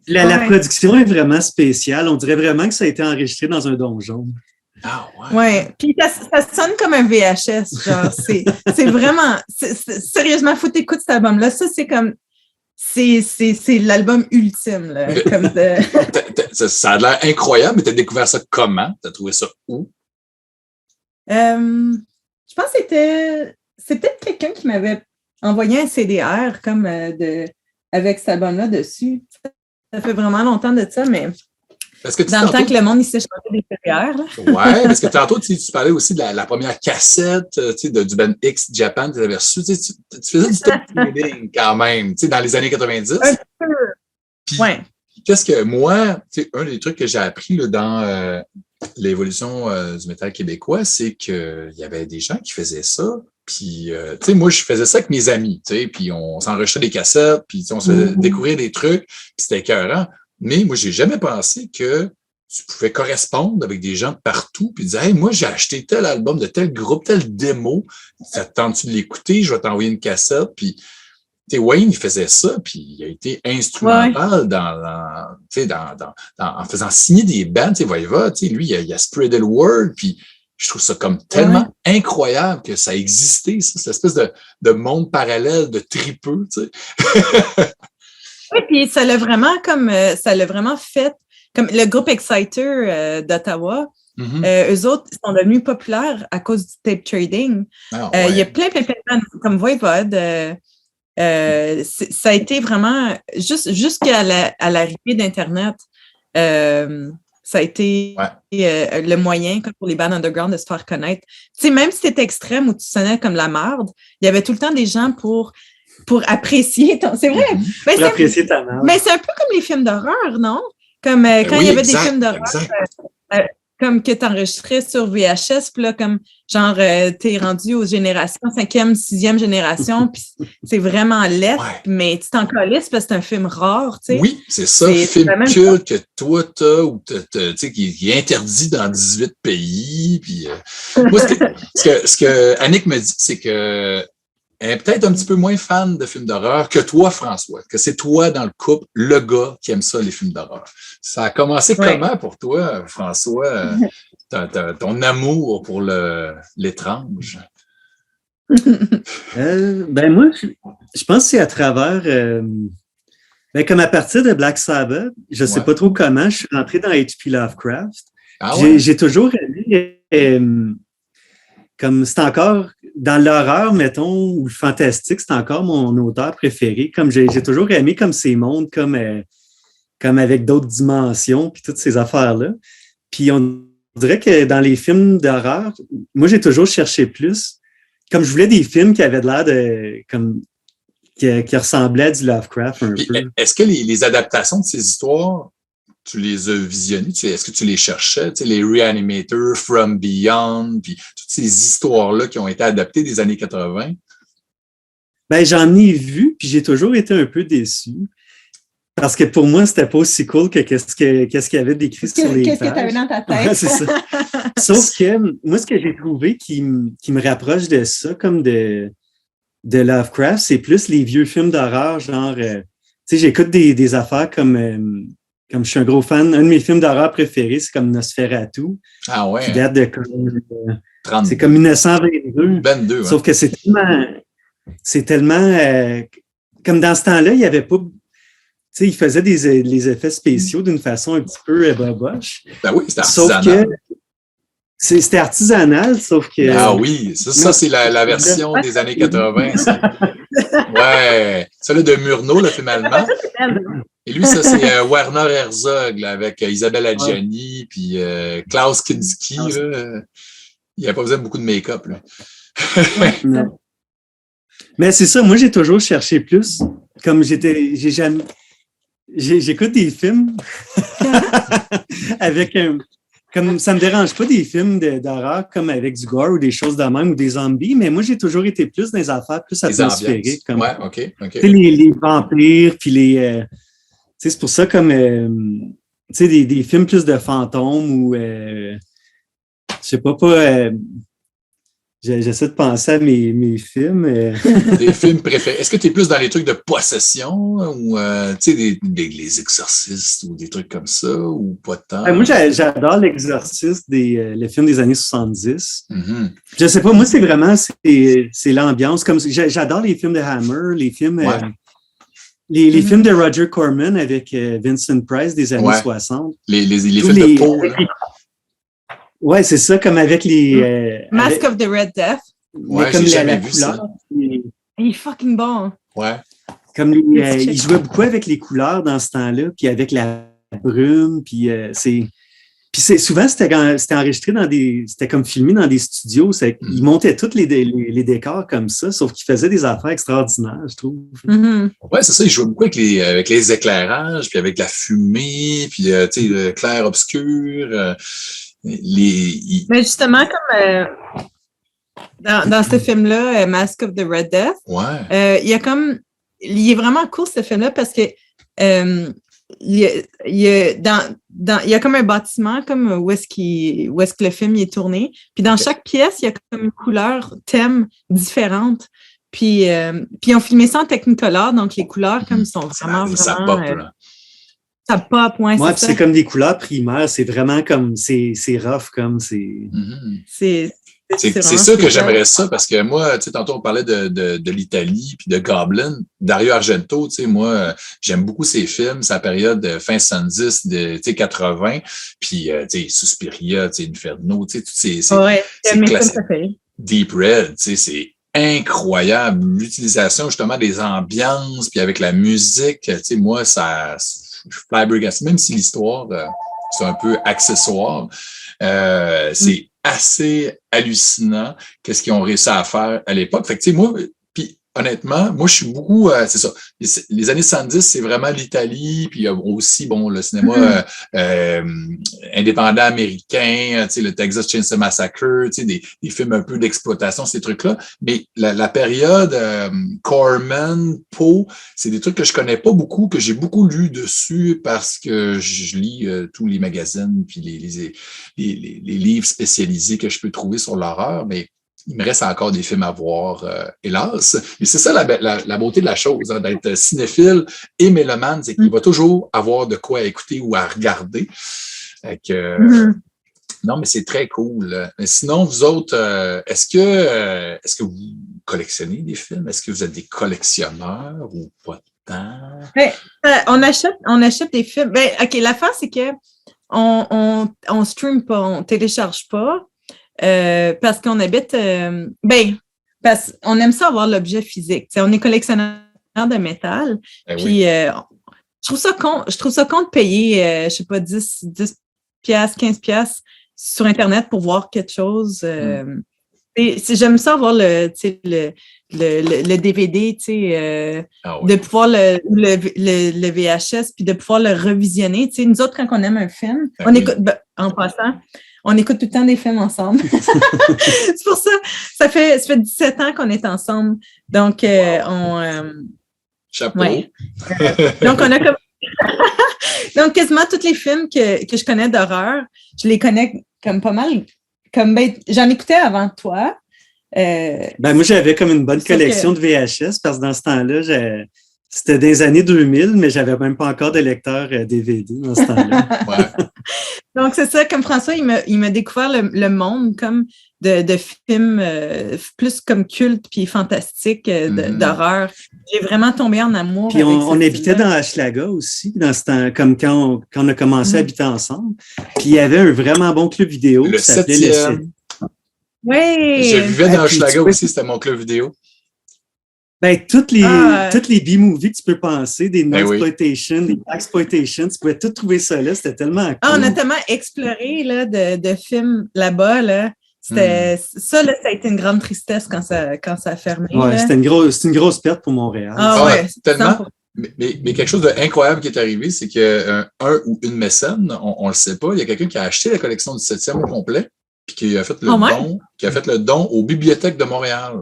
Là, la production est vraiment spéciale. On dirait vraiment que ça a été enregistré dans un donjon. Ah ouais. Ouais. Puis ça sonne comme un VHS, genre. C'est vraiment... sérieusement, faut t'écouter cet album-là. Ça, c'est comme... C'est l'album ultime, là. Ça a l'air incroyable, mais t'as découvert ça comment? T'as trouvé ça où? Je pense que c'est peut-être quelqu'un qui m'avait envoyé un CDR comme avec cet album-là dessus. Ça fait vraiment longtemps de ça, mais dans le temps que le monde il s'est changé des CDR. Oui, parce que tantôt, tu parlais aussi de la première cassette du band X Japan que tu avais reçu. Tu faisais du top reading quand même, dans les années 90. Un peu. Ouais. Qu'est-ce que moi, un des trucs que j'ai appris là, dans l'évolution du métal québécois, c'est qu'il y avait des gens qui faisaient ça. Puis, moi, je faisais ça avec mes amis, puis on s'enregistrait des cassettes, puis on se faisait découvrir des trucs, puis c'était écœurant. Mais moi, j'ai jamais pensé que tu pouvais correspondre avec des gens de partout, puis dire, hey, moi, j'ai acheté tel album de tel groupe, tel démo, ça te tente-tu de l'écouter? Je vais t'envoyer une cassette, puis Wayne, il faisait ça, puis il a été instrumental en faisant signer des bands, Voivode, lui, il a spreadé le word, puis je trouve ça comme tellement incroyable que ça existait, ça, cette espèce de monde parallèle, de tripeux, Oui, puis ça l'a vraiment fait, comme le groupe Exciter d'Ottawa, eux autres sont devenus populaires à cause du tape trading. Il y a plein de bands comme Voivode. Ça a été vraiment, jusqu'à l'arrivée d'Internet, ça a été le moyen pour les bands underground de se faire connaître. Tu sais, même si c'était extrême ou tu sonnais comme la merde, il y avait tout le temps des gens pour apprécier ton... C'est vrai. Pour apprécier ta merde. Mais c'est un peu comme les films d'horreur, non? Comme quand il y avait des films d'horreur comme que tu enregistrais sur VHS, puis là, comme genre, t'es rendu aux générations, 5e, 6e génération, puis c'est vraiment laid, mais tu t'en calisses parce que c'est un film rare, tu sais. Oui, c'est ça, film culte que toi, t'as, ou tu sais, qui est interdit dans 18 pays, puis moi, ce que Annick me dit, c'est que elle est peut-être un petit peu moins fan de films d'horreur que toi, François, que c'est toi dans le couple, le gars qui aime ça, les films d'horreur. Ça a commencé comment pour toi, François, ton amour pour l'étrange? Ben moi, je pense que c'est à travers, comme à partir de Black Sabbath, je sais pas trop comment, je suis rentré dans H.P. Lovecraft. J'ai toujours aimé, comme c'est encore dans l'horreur, mettons, ou le fantastique, c'est encore mon auteur préféré. Comme j'ai toujours aimé comme ces mondes, comme avec d'autres dimensions, puis toutes ces affaires-là. Puis on dirait que dans les films d'horreur, moi j'ai toujours cherché plus. Comme je voulais des films qui avaient de l'air de qui ressemblaient à du Lovecraft un peu. Est-ce que les adaptations de ces histoires, tu les as visionnées? Est-ce que tu les cherchais? Tu sais, les Reanimator, From Beyond, puis toutes ces histoires-là qui ont été adaptées des années 80? Ben, j'en ai vu, puis j'ai toujours été un peu déçu. Parce que pour moi, c'était pas aussi cool que qu'est-ce qu'il y avait décrit sur les pages. Qu'est-ce que tu avais dans ta tête? Ouais, c'est ça. Sauf que moi, ce que j'ai trouvé qui me rapproche de ça, comme de Lovecraft, c'est plus les vieux films d'horreur, genre, tu sais, j'écoute des affaires comme je suis un gros fan, un de mes films d'horreur préférés, c'est comme Nosferatu. Ah ouais. Qui date de c'est comme 1922. 22, sauf que c'est tellement comme dans ce temps-là, il n'y avait pas. Tu sais, il faisait les effets spéciaux d'une façon un petit peu boboche. Ben oui, c'était artisanal. C'était artisanal, sauf que... Ah oui, ça c'est la version des années 80. Ça. Ouais, celle de Murnau, le film allemand. Et lui, ça, c'est Werner Herzog, là, avec Isabelle Adjani, puis Klaus Kinski. Là. Il n'a pas besoin de beaucoup de make-up. Là. Non. Mais c'est ça, moi, j'ai toujours cherché plus. Comme j'écoute des films avec comme ça me dérange pas des films d'horreur comme avec du gore ou des choses de même ou des zombies, mais moi, j'ai toujours été plus dans les affaires plus atmosphériques. Comme, ouais, OK. Les vampires, puis les... c'est pour ça comme... des films plus de fantômes ou... je sais pas... J'essaie de penser à mes films. Des films préférés. Est-ce que tu es plus dans les trucs de possession ou les exorcistes ou des trucs comme ça ou pas tant? Moi, j'adore l'exorciste le film des années 70. Mm-hmm. Je sais pas, moi, c'est vraiment c'est l'ambiance. Comme j'adore les films de Hammer, les films les films de Roger Corman avec Vincent Price des années 60. Les films de Poe. Ouais, c'est ça, comme avec les... Mask of the Red Death. Ouais, comme j'ai jamais la vu couleur, ça. Il est fucking bon. Ouais. Comme il jouait beaucoup avec les couleurs dans ce temps-là, puis avec la brume, puis souvent, c'était enregistré c'était comme filmé dans des studios. Ils montaient tous les décors comme ça, sauf qu'ils faisaient des affaires extraordinaires, je trouve. Mm-hmm. Ouais, c'est ça. Ils jouaient beaucoup avec les éclairages, puis avec la fumée, puis le clair-obscur. Mais justement, comme dans ce film-là, Mask of the Red Death, il est vraiment cool ce film-là parce que il y a comme un bâtiment comme où est-ce que le film est tourné. Puis dans chaque pièce, il y a comme une couleur thème différente. Puis ils ont filmé ça en Technicolor, donc les couleurs comme sont vraiment ça pop, là. Ça pop, c'est comme des couleurs primaires, c'est vraiment comme, c'est rough, comme c'est... C'est ça que j'aimerais ça, parce que moi, tu sais, tantôt on parlait de l'Italie puis de Goblin, Dario Argento, tu sais, moi, j'aime beaucoup ses films, sa période de fin 70, tu sais, 80, puis, tu sais, Suspiria, tu sais, Inferno, tu sais, tous ces classiques. Deep Red, tu sais, c'est incroyable, l'utilisation justement des ambiances, puis avec la musique, tu sais, moi, ça... flabbergasté, même si l'histoire c'est un peu accessoire, c'est assez hallucinant qu'est-ce qu'ils ont réussi à faire à l'époque. Fait que tu sais, moi, puis honnêtement, moi, je suis beaucoup, c'est ça. Les années 70, c'est vraiment l'Italie, puis il y a aussi, bon, le cinéma indépendant américain, tu sais, le Texas Chainsaw Massacre, tu sais, des films un peu d'exploitation, ces trucs-là. Mais la période Corman, Poe, c'est des trucs que je connais pas beaucoup, que j'ai beaucoup lu dessus parce que je lis tous les magazines puis les livres spécialisés que je peux trouver sur l'horreur, mais il me reste encore des films à voir, hélas. Et c'est ça la beauté de la chose, hein, d'être cinéphile et mélomane, c'est qu'il va toujours avoir de quoi écouter ou à regarder. Non, mais c'est très cool. Mais sinon, vous autres, est-ce que vous collectionnez des films? Est-ce que vous êtes des collectionneurs ou pas tant? On achète des films. Ben, OK, l'affaire, c'est que on stream pas, on télécharge pas. Parce qu'on habite, parce qu'on aime ça avoir l'objet physique. T'sais, on est collectionneur de métal. Puis, je trouve ça con de payer, je sais pas, 10 piastres, 15 piastres sur Internet pour voir quelque chose. J'aime ça avoir le DVD, de pouvoir le VHS, puis de pouvoir le revisionner. Nous autres, quand on aime un film, on écoute, en passant, on écoute tout le temps des films ensemble. C'est pour ça, ça fait 17 ans qu'on est ensemble. Donc, Chapeau. Ouais. Donc, on a comme... Donc, quasiment tous les films que je connais d'horreur, je les connais comme pas mal. J'en écoutais avant toi. Moi, j'avais comme une bonne collection de VHS parce que dans ce temps-là, c'était des années 2000, mais j'avais même pas encore de lecteur DVD dans ce temps-là. Donc, c'est ça, comme François, il m'a découvert le monde comme de films plus comme culte puis fantastique d'horreur. J'ai vraiment tombé en amour. Puis on habitait dans Hochelaga aussi, dans ce temps, comme quand on a commencé à habiter ensemble. Puis il y avait un vraiment bon club vidéo le qui s'appelait 7e. Oui! Je vivais dans Hochelaga aussi, c'était mon club vidéo. Toutes les B-movies que tu peux penser, des non-exploitation, des exploitation, tu pouvais tout trouver ça là, c'était tellement cool. On a tellement exploré là, de films là-bas, là. Ça, là, ça a été une grande tristesse quand ça a fermé. Ouais, c'était une grosse perte pour Montréal. Tellement. Mais quelque chose d'incroyable qui est arrivé, c'est que un ou une mécène, on le sait pas, il y a quelqu'un qui a acheté la collection du 7e au complet, puis qui a fait le don aux bibliothèques de Montréal.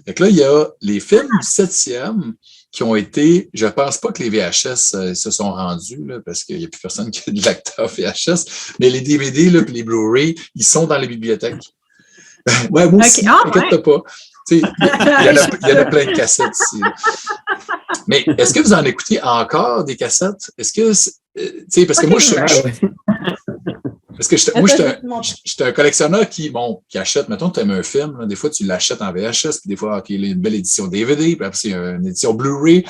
Fait que là, il y a les films du 7e qui ont été, je pense pas que les VHS se sont rendus, là, parce qu'il n'y a plus personne qui a de lecteur VHS, mais les DVD, là, puis les Blu-ray, ils sont dans les bibliothèques. Ouais, moi aussi, t'inquiète pas. Il y en a plein de cassettes ici. Mais est-ce que vous en écoutez encore des cassettes? Est-ce que, parce que moi, moi, j'étais un collectionneur qui achète, mettons, tu aimes un film, là, des fois, tu l'achètes en VHS, puis des fois, il y a une belle édition DVD, puis après, c'est une édition Blu-ray.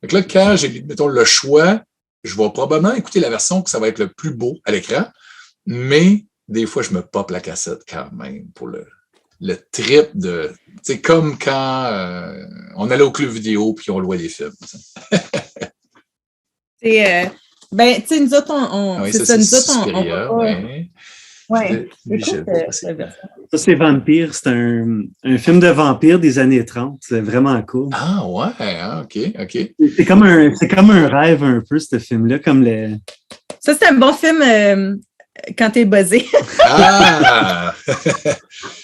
Donc là, quand j'ai, mettons, le choix, je vais probablement écouter la version que ça va être le plus beau à l'écran, mais des fois, je me pop la cassette quand même pour le trip de... C'est comme quand on allait au club vidéo puis on louait des films. Nous autres, Ça, c'est Vampire. C'est un film de vampire des années 30. C'est vraiment cool. Ah ouais, OK. C'est comme un rêve un peu, ce film-là. Ça, c'est un bon film quand t'es buzzé. Ah!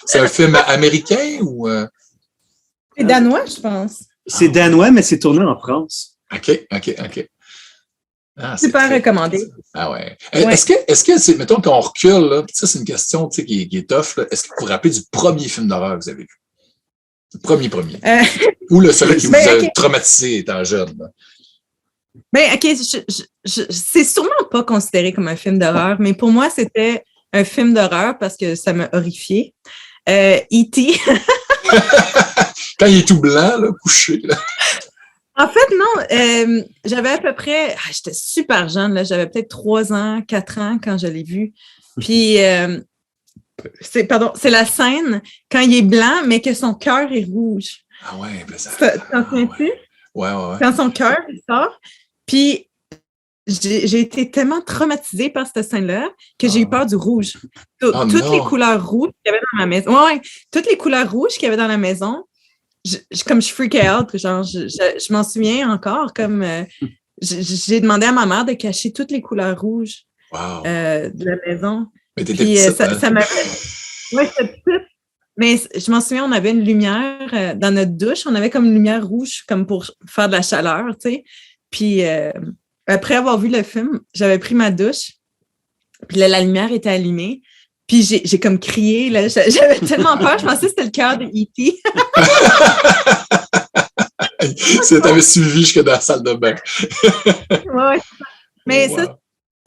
C'est un film américain ou... C'est danois, je pense. C'est danois, mais c'est tourné en France. OK. Ah, super recommandé. Ah ouais. Est-ce que mettons qu'on recule, là, ça, c'est une question qui est tough, là. Est-ce que vous vous rappelez du premier film d'horreur que vous avez vu? Le premier. Ou celui qui vous a traumatisé étant jeune, là? C'est sûrement pas considéré comme un film d'horreur, mais pour moi, c'était un film d'horreur parce que ça m'a horrifié. E.T. Quand il est tout blanc, là, couché, là. En fait, non. J'avais à peu près... j'étais super jeune, là. J'avais peut-être 3 ans, 4 ans quand je l'ai vu. Puis, c'est la scène quand il est blanc, mais que son cœur est rouge. Ah ouais, ben ça... T'en souviens-tu? Ouais. Quand son cœur, il sort. Puis, j'ai été tellement traumatisée par cette scène-là que j'ai eu peur du rouge. Toutes les couleurs rouges qu'il y avait dans ma maison. Ouais, toutes les couleurs rouges qu'il y avait dans la maison, comme je freakais out, genre, je m'en souviens encore, comme j'ai demandé à ma mère de cacher toutes les couleurs rouges de la maison. Mais t'étais Puis petite, ça m'a fait... Ouais, j'étais petite. Mais je m'en souviens, on avait une lumière dans notre douche. On avait comme une lumière rouge comme pour faire de la chaleur, tu sais. Puis après avoir vu le film, j'avais pris ma douche. Puis là, la lumière était allumée. Puis j'ai comme crié. Là, j'avais tellement peur. Je pensais que c'était le cœur de E.T. T'avais suivi jusque dans la salle de bain. Ouais. Mais ça,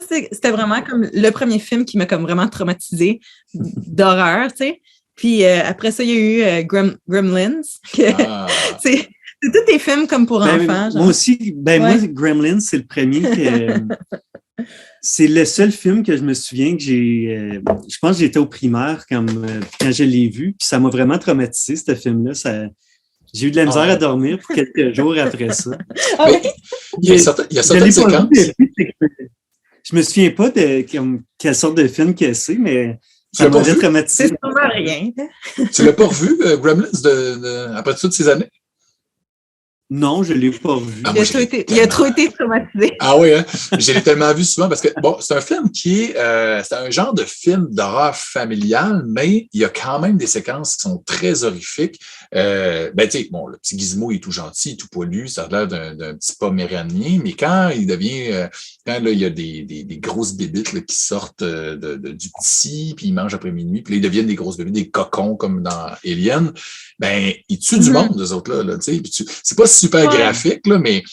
c'était vraiment comme le premier film qui m'a comme vraiment traumatisée d'horreur, tu sais. Puis après ça, il y a eu Gremlins. C'est tous des films comme pour enfants. Moi aussi, moi, Gremlins, c'est le premier que... c'est le seul film que je me souviens que j'ai... je pense que j'étais au primaire quand je l'ai vu, puis ça m'a vraiment traumatisé, ce film-là. J'ai eu de la misère à dormir pour quelques jours après ça. Il y a certaines séquences. Je me souviens pas de quelle sorte de film que c'est, mais ça m'a traumatisé. C'est sûrement rien. Tu l'as pas revu, Gremlins, après toutes ces années? Non, je ne l'ai pas vu. Il a trop été traumatisé. Ah oui, hein? Je l'ai tellement vu souvent parce que, bon, c'est un film qui est... c'est un genre de film d'horreur familial, mais il y a quand même des séquences qui sont très horrifiques. Tu sais, bon, le petit Gizmo, il est tout gentil, tout poilu, ça a l'air d'un petit poméranien, mais quand il devient... quand là, il y a des grosses bébites là, qui sortent du petit, puis ils mangent après minuit, puis là, ils deviennent des grosses bébites, des cocons comme dans Alien, ils tuent du monde, eux autres, là tu sais. C'est pas super graphique, là, mais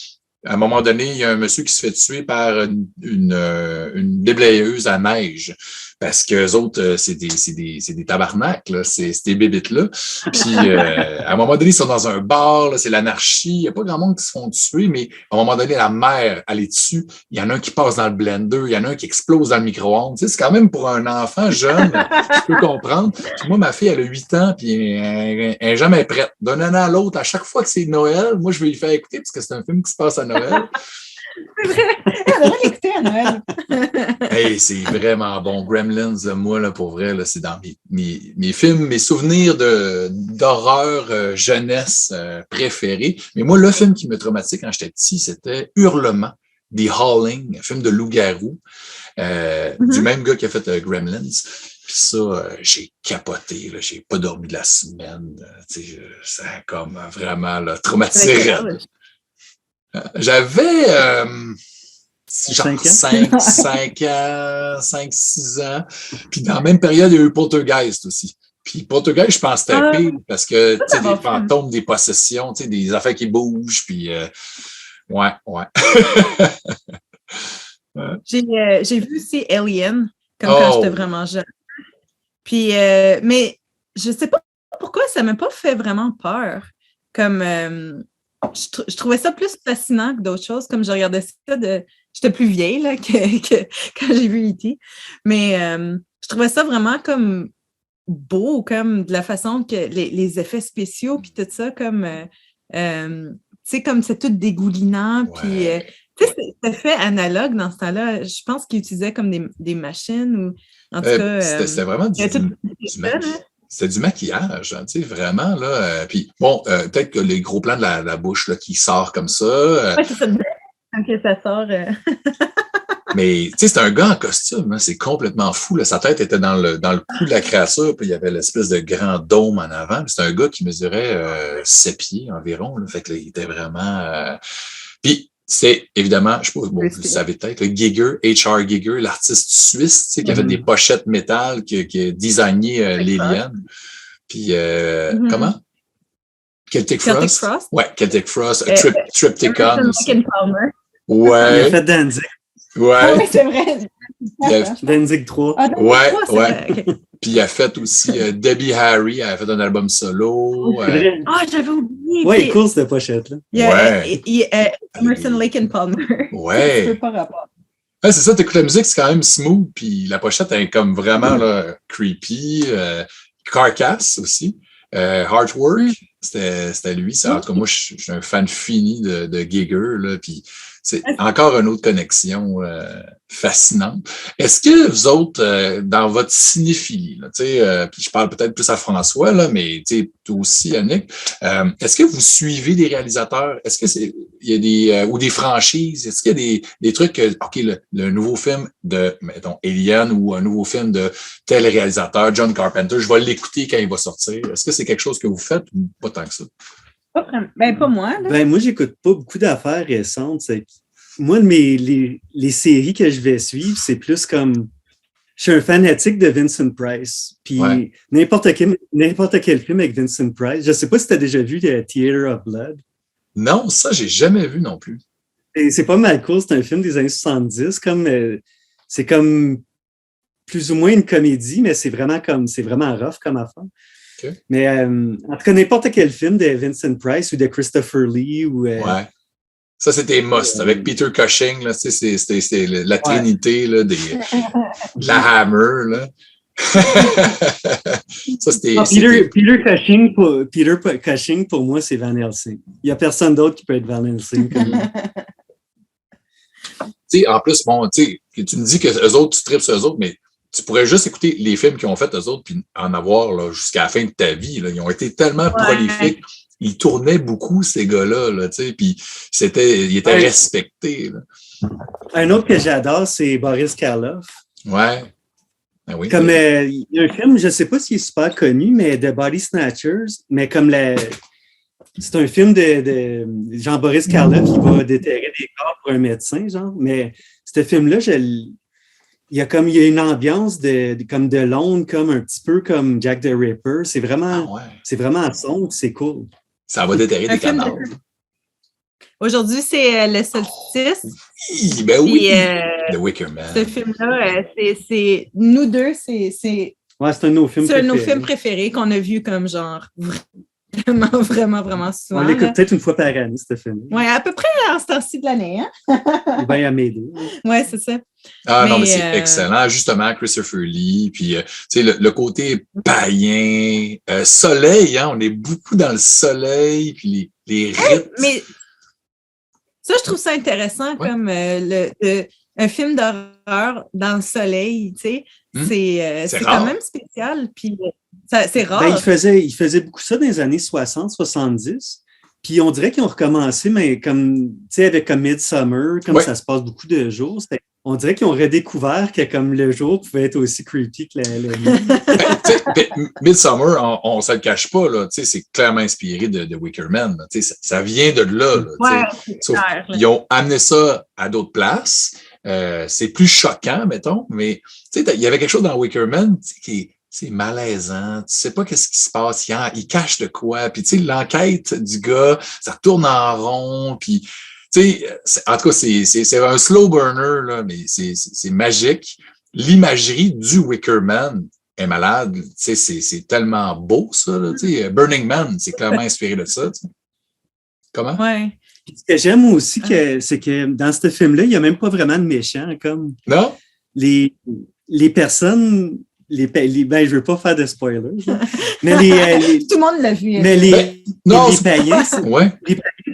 à un moment donné, il y a un monsieur qui se fait tuer par une déblayeuse à neige. Parce qu'eux autres, c'est des tabarnaks, là, c'est des bébites-là. Puis, à un moment donné, ils sont dans un bar, là, c'est l'anarchie. Il n'y a pas grand monde qui se font tuer, mais à un moment donné, la mère, elle est dessus. Il y en a un qui passe dans le blender, il y en a un qui explose dans le micro-ondes. Tu sais, c'est quand même pour un enfant jeune, je peux comprendre. Puis moi, ma fille, elle a 8 ans, puis elle n'est jamais prête. D'un an à l'autre, à chaque fois que c'est Noël, moi, je vais lui faire écouter, parce que c'est un film qui se passe à Noël. C'est vrai, elle devrait l'écouter à Noël. Hey, c'est vraiment bon. Gremlins, là, moi, là, pour vrai, là, c'est dans mes films, mes souvenirs d'horreur jeunesse préférés. Mais moi, le film qui me traumatisait quand j'étais petit, c'était Hurlement, The Howling, un film de loup-garou, du même gars qui a fait Gremlins. Puis ça, j'ai capoté, là, j'ai pas dormi de la semaine. Ça a comme vraiment là, traumatisé. J'avais genre 5 ans, 5-6 ans. Puis dans la même période, il y a eu Poltergeist aussi. Puis Poltergeist, je pense que c'était pire parce que tu sais, des fantômes, des possessions, tu sais, des affaires qui bougent. Puis ouais. J'ai vu aussi Alien, comme quand j'étais vraiment jeune. Puis, mais je sais pas pourquoi ça m'a pas fait vraiment peur. Comme... je trouvais ça plus fascinant que d'autres choses, comme je regardais ça j'étais plus vieille là, que quand j'ai vu E.T. Mais je trouvais ça vraiment comme beau, comme de la façon que les effets spéciaux, puis tout ça, comme tu sais, comme c'est tout dégoulinant, puis tu sais, c'était fait analogue dans ce temps-là. Je pense qu'ils utilisaient comme des machines ou en tout cas. C'était vraiment c'était du maquillage, hein, tu sais, vraiment, là. Puis, bon, peut-être que les gros plans de la bouche, là, qui sort comme ça. Oui, c'est ça, quand ça sort. Mais, tu sais, c'est un gars en costume, hein, c'est complètement fou, là. Sa tête était dans le cou de la créature, puis il y avait l'espèce de grand dôme en avant. C'est un gars qui mesurait 7 pieds environ, là. Fait que là, il était vraiment... Puis, c'est évidemment, je sais pas, bon, vous savez peut-être, le Giger, H.R. Giger, l'artiste suisse, tu sais, qui a fait des pochettes métal, qui a designé l'Alien. Puis, comment? Celtic Frost? Ouais, Celtic Frost, Triptychon aussi. Ouais. Il a fait Danzig. Ouais. Ah oui, c'est vrai. Danzig 3. Ah, Danzig 3, c'est vrai. Okay. Puis il a fait aussi Debbie Harry, elle a fait un album solo. J'avais oublié. Ouais, cool cette pochette-là. Emerson, Lake and Palmer. Ouais. Ça peut pas rapport. Ouais, c'est ça, t'écoutes la musique, c'est quand même smooth, puis la pochette est comme vraiment là, creepy. Carcass aussi. Heartwork, c'était lui. En tout cas, moi, je suis un fan fini de Giger, là, puis c'est encore une autre connexion fascinante. Est-ce que vous autres, dans votre cinéphilie, là, puis je parle peut-être plus à François, là, mais toi aussi, Annick, est-ce que vous suivez des réalisateurs? Est-ce que il y a des ou des franchises? Est-ce qu'il y a des trucs OK, le nouveau film de, mettons, Alien ou un nouveau film de tel réalisateur, John Carpenter, je vais l'écouter quand il va sortir. Est-ce que c'est quelque chose que vous faites ou pas tant que ça? Pas moi. Là. Ben, moi, j'écoute pas beaucoup d'affaires récentes. Moi, les séries que je vais suivre, c'est plus comme... Je suis un fanatique de Vincent Price. Puis n'importe quel film avec Vincent Price. Je sais pas si tu as déjà vu Theater of Blood. Non, ça, j'ai jamais vu non plus. Et c'est pas mal cool. C'est un film des années 70. C'est comme plus ou moins une comédie, mais c'est vraiment rough comme affaire. Okay. Mais en tout cas, n'importe quel film de Vincent Price ou de Christopher Lee ou... Ça, c'était must. Avec Peter Cushing, là, c'était la trinité là, de la Hammer. Là. Ça, Peter Cushing, pour moi, c'est Van Helsing. Il n'y a personne d'autre qui peut être Van Helsing. En plus, bon, tu me dis que eux autres, tu tripes sur eux autres, mais tu pourrais juste écouter les films qu'ils ont fait eux autres puis en avoir là, jusqu'à la fin de ta vie. Là. Ils ont été tellement prolifiques. Ils tournaient beaucoup, ces gars-là, là, puis ils étaient respectés. Là. Un autre que j'adore, c'est Boris Karloff. Ouais. Ben oui. Comme il y a un film, je ne sais pas s'il est super connu, mais The Body Snatchers, mais comme c'est un film de Jean-Boris Karloff qui va déterrer des corps pour un médecin, genre. Mais ce film-là, il y a une ambiance comme de Londres, comme un petit peu comme Jack the Ripper. C'est vraiment sombre, c'est cool. Ça va déterrer des cadavres. Aujourd'hui, c'est le solstice. Oui, ben oui. The Wicker Man. Ce film-là, c'est nous deux, c'est un de nos films préférés. C'est un de nos films préférés qu'on a vu comme genre vraiment souvent. On l'écoute peut-être une fois par année, ce film. Oui, à peu près en ce temps-ci de l'année. Hein? Bien à m'aider. Oui, c'est ça. Ah non, mais c'est excellent. Justement, Christopher Lee, puis le côté païen, soleil, hein, on est beaucoup dans le soleil, puis les rythmes. Mais ça, je trouve ça intéressant comme un film d'horreur dans le soleil, tu sais. C'est quand même spécial, puis c'est rare. Ben, il faisait beaucoup ça dans les années 60-70. Puis on dirait qu'ils ont recommencé, mais avec comme Midsommar, comme ça se passe beaucoup de jours, on dirait qu'ils ont redécouvert que comme le jour pouvait être aussi creepy que la nuit. Midsommar, on ne se le cache pas, là, c'est clairement inspiré de Wicker Man. Là, ça vient de là. Sauf ils ont amené ça à d'autres places. C'est plus choquant, mettons, mais il y avait quelque chose dans Wicker Man qui c'est malaisant, tu sais pas qu'est-ce qui se passe, il cache de quoi, puis tu sais, l'enquête du gars, ça tourne en rond, puis tu sais, en tout cas, c'est un slow burner, là, mais c'est magique. L'imagerie du Wicker Man est malade, tu sais, c'est tellement beau, ça, là, tu sais, Burning Man, c'est clairement inspiré de ça, tu sais. Comment? Ouais. Ce que j'aime aussi, c'est que dans ce film-là, il n'y a même pas vraiment de méchants, comme... Non? Les personnes... ben, je veux pas faire de spoilers. Mais tout le monde l'a vu. Mais les païens, les païens,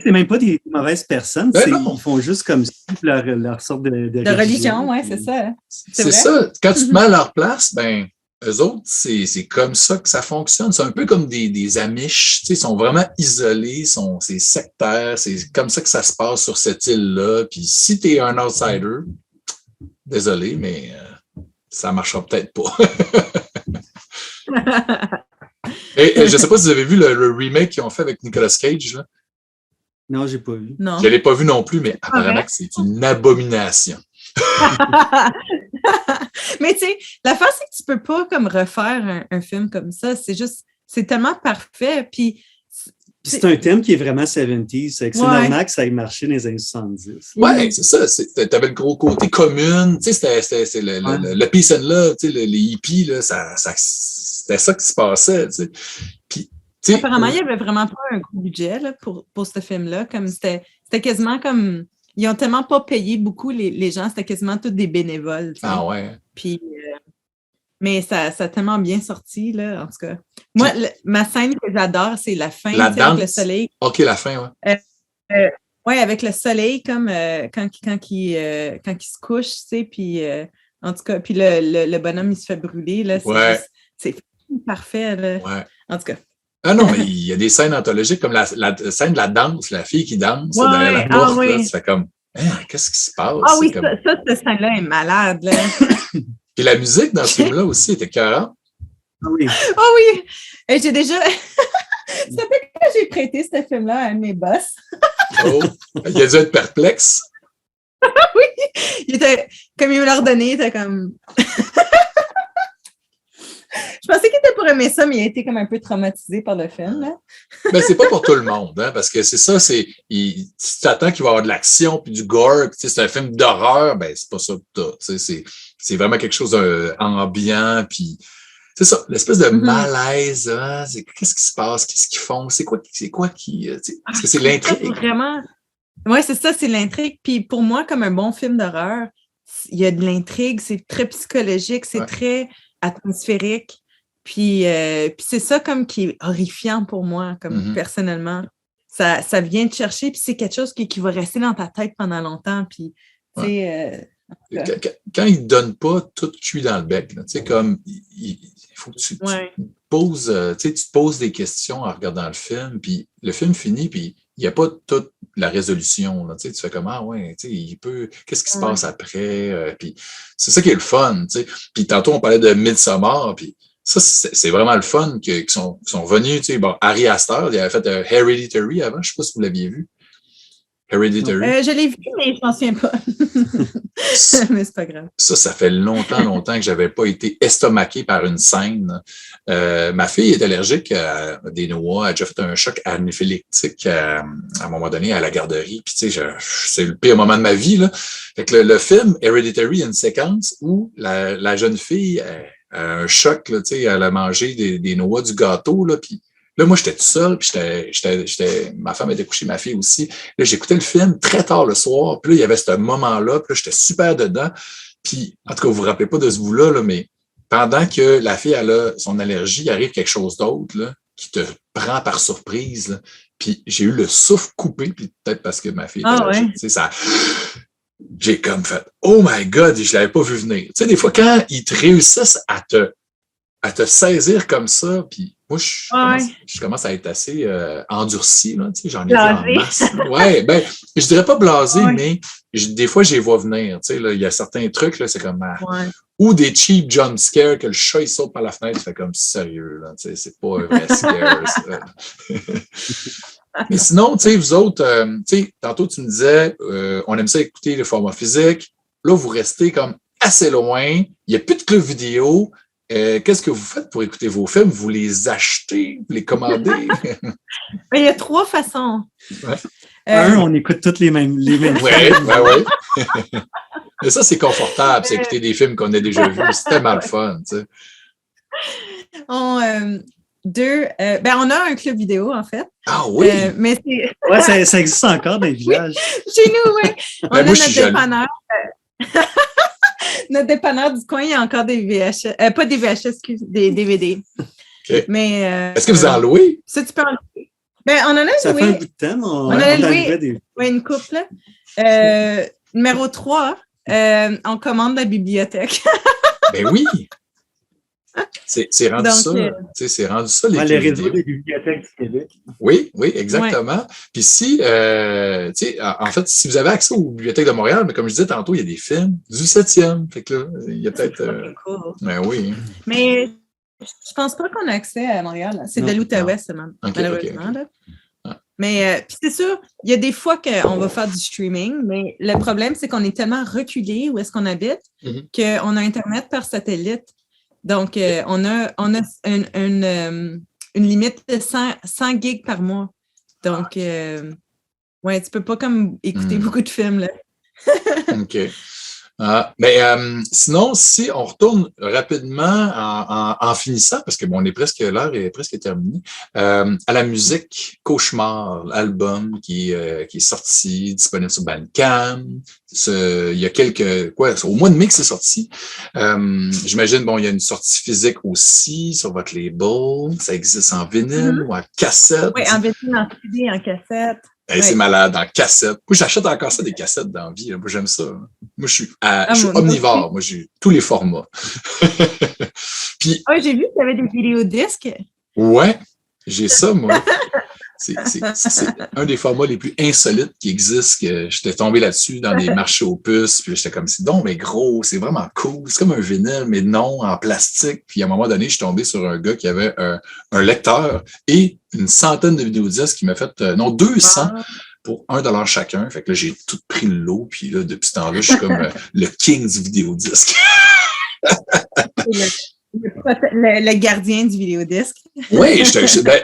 c'est même pas des mauvaises personnes. Ils font juste comme leur sorte de religion. Oui, c'est ça. C'est ça. Quand tu te mets à leur place, ben, eux autres, c'est comme ça que ça fonctionne. C'est un peu comme des Amish. Ils sont vraiment isolés, c'est sectaire. C'est comme ça que ça se passe sur cette île-là. Puis si tu es un outsider, désolé, mais... ça ne marchera peut-être pas. Et je ne sais pas si vous avez vu le remake qu'ils ont fait avec Nicolas Cage. Là. Non, je n'ai pas vu. Je ne l'ai pas vu non plus, mais apparemment que c'est une abomination. Mais tu sais, la face, c'est que tu ne peux pas comme refaire un film comme ça. C'est tellement parfait. Puis c'est un thème qui est vraiment 70s. C'est normal que ça ait marché dans les années 70. Oui, c'est ça. Tu avais le gros côté commune. C'était le peace and love, les hippies, là, c'était ça qui se passait. Puis, apparemment, il n'y avait vraiment pas un gros budget là, pour ce film-là. Comme c'était quasiment comme... Ils n'ont tellement pas payé beaucoup les gens. C'était quasiment tous des bénévoles. T'sais. Ah ouais. Puis... mais ça a tellement bien sorti, là, en tout cas. Moi, ma scène que j'adore, c'est la fin, avec le soleil. OK, la fin, oui. Ouais, avec le soleil, comme quand il se couche, tu sais, puis en tout cas, puis le bonhomme, il se fait brûler, là, c'est parfait, là. Ouais. En tout cas. Ah non, mais il y a des scènes anthologiques comme la scène de la danse, la fille qui danse derrière la porte, là, tu fais comme, qu'est-ce qui se passe? Ah oui, cette scène-là est malade, là. Puis la musique dans ce film-là aussi était écœurante. Ah oui. Ah oui! Et j'ai déjà... Ça fait que j'ai prêté ce film-là à un de mes boss. Oh, il a dû être perplexe. Oui! Comme il me l'a redonné, il était comme... Je pensais qu'il était pour aimer ça, mais il a été comme un peu traumatisé par le film, là. Ben, c'est pas pour tout le monde, hein, parce que c'est ça, si tu t'attends qu'il va y avoir de l'action puis du gore, puis c'est un film d'horreur, ben, c'est pas ça que t'as. C'est vraiment quelque chose d'ambiant, puis c'est ça, l'espèce de malaise, hein, qu'est-ce qui se passe, qu'est-ce qu'ils font, c'est quoi qui, parce que c'est l'intrigue. Vraiment. Oui, c'est ça, c'est l'intrigue. Puis pour moi, comme un bon film d'horreur, il y a de l'intrigue, c'est très psychologique, c'est très atmosphérique. Puis c'est ça comme qui est horrifiant pour moi, comme personnellement. Ça vient te chercher, puis c'est quelque chose qui va rester dans ta tête pendant longtemps. Puis, tu sais... Quand il ne donne pas tout cuit dans le bec, tu sais, comme il faut que tu te poses, tu te poses des questions en regardant le film, puis le film finit, puis il n'y a pas toute la résolution. Là, tu fais comme, qu'est-ce qui se passe après? Puis c'est ça qui est le fun. Tu sais. Puis tantôt, on parlait de Midsommar, puis ça, c'est vraiment le fun qu'ils sont venus. Tu sais, bon, Ari Aster, il avait fait Hereditary avant, je ne sais pas si vous l'aviez vu. Hereditary. Je l'ai vu, mais je m'en souviens pas. Mais c'est pas grave. Ça fait longtemps que j'avais pas été estomaqué par une scène. Ma fille est allergique à des noix. Elle a déjà fait un choc anaphylactique à un moment donné à la garderie. Puis tu sais, c'est le pire moment de ma vie, là. Fait que le film Hereditary, il y a une séquence où la jeune fille a un choc, là, tu sais, elle a mangé des noix du gâteau, là, puis là, moi, j'étais tout seul, puis ma femme était couchée, ma fille aussi. Là, j'écoutais le film très tard le soir, puis là, il y avait ce moment-là, puis là, j'étais super dedans. Puis, en tout cas, vous vous rappelez pas de ce bout-là, là, mais pendant que la fille, elle a son allergie, il arrive quelque chose d'autre, là, qui te prend par surprise, là. Puis, j'ai eu le souffle coupé, puis peut-être parce que ma fille était allergique, tu sais, ça... J'ai comme fait « Oh my God! » Je l'avais pas vu venir. Tu sais, des fois, quand ils te réussissent à te saisir comme ça, puis moi, je commence à être assez endurci, là, tu sais, j'en ai vu en masse. Ouais, ben, je dirais pas blasé, mais des fois, je les vois venir, tu sais, là, il y a certains trucs, là, c'est comme... Ou des cheap jump scares que le chat, il saute par la fenêtre, tu fais comme sérieux, là, tu sais, c'est pas un vrai scare, ça. Mais sinon, tu sais, vous autres, tu sais, tantôt, tu me disais, on aime ça écouter le format physique. Là, vous restez comme assez loin, il n'y a plus de club vidéo. Qu'est-ce que vous faites pour écouter vos films? Vous les achetez? Vous les commandez? Il y a 3 façons. On écoute toutes les mêmes films. Oui. Mais ça, c'est confortable, c'est écouter des films qu'on a déjà vus. C'est tellement le fun, tu sais. On a un club vidéo, en fait. Ah oui? Mais c'est... ça existe encore dans les villages. Chez nous, oui. On a notre dépanneur. Notre dépanneur du coin, il y a encore des VHS. Pas des VHS, excuse, des DVD. Okay. Mais, est-ce que vous en louez? Ça, tu peux en louer. Ben, on en a loué. Ça fait un bout de temps, on en a loué une couple. Numéro 3, on commande la bibliothèque. Ben oui! C'est rendu ça. C'est rendu ça, les les réseaux des bibliothèques du Québec. Oui, exactement. Puis si, en fait, si vous avez accès aux bibliothèques de Montréal, mais comme je disais tantôt, il y a des films du 7e. Fait que là, il y a peut-être... Cool. Ben oui. Mais je pense pas qu'on a accès à Montréal. C'est de l'Outaouais seulement, malheureusement. Okay. Là. Mais puis c'est sûr, il y a des fois qu'on va faire du streaming, mais le problème, c'est qu'on est tellement reculé où est-ce qu'on habite qu'on a Internet par satellite. Donc, on a une limite de 100 gigs par mois. Donc, ouais, tu peux pas comme écouter beaucoup de films, là. OK. Sinon, si on retourne rapidement en finissant, parce que bon, l'heure est presque terminée, à la musique Cauchemar, l'album qui est sorti, disponible sur Bandcamp. Il y a au mois de mai que c'est sorti. J'imagine, bon, il y a une sortie physique aussi sur votre label. Ça existe en vinyle ou en cassette. Oui, en vinyle, en CD, en cassette. Hey, c'est malade, en cassette. Moi, j'achète encore ça des cassettes dans la vie. Moi, j'aime ça. Moi, je suis omnivore. Moi, j'ai tous les formats. Puis, j'ai vu que tu avais des vidéodisques. Ouais, j'ai ça, moi. C'est un des formats les plus insolites qui existent, que j'étais tombé là-dessus dans des marchés aux puces, puis j'étais comme, c'est donc, mais gros, c'est vraiment cool. C'est comme un vinyle, mais non, en plastique. Puis à un moment donné, je suis tombé sur un gars qui avait un lecteur et une centaine de vidéodisques qui m'a fait, 200 pour $1 chacun. Fait que là, j'ai tout pris le lot, puis là, depuis ce temps-là, je suis comme le king du vidéodisque. Le gardien du vidéodisque. Oui,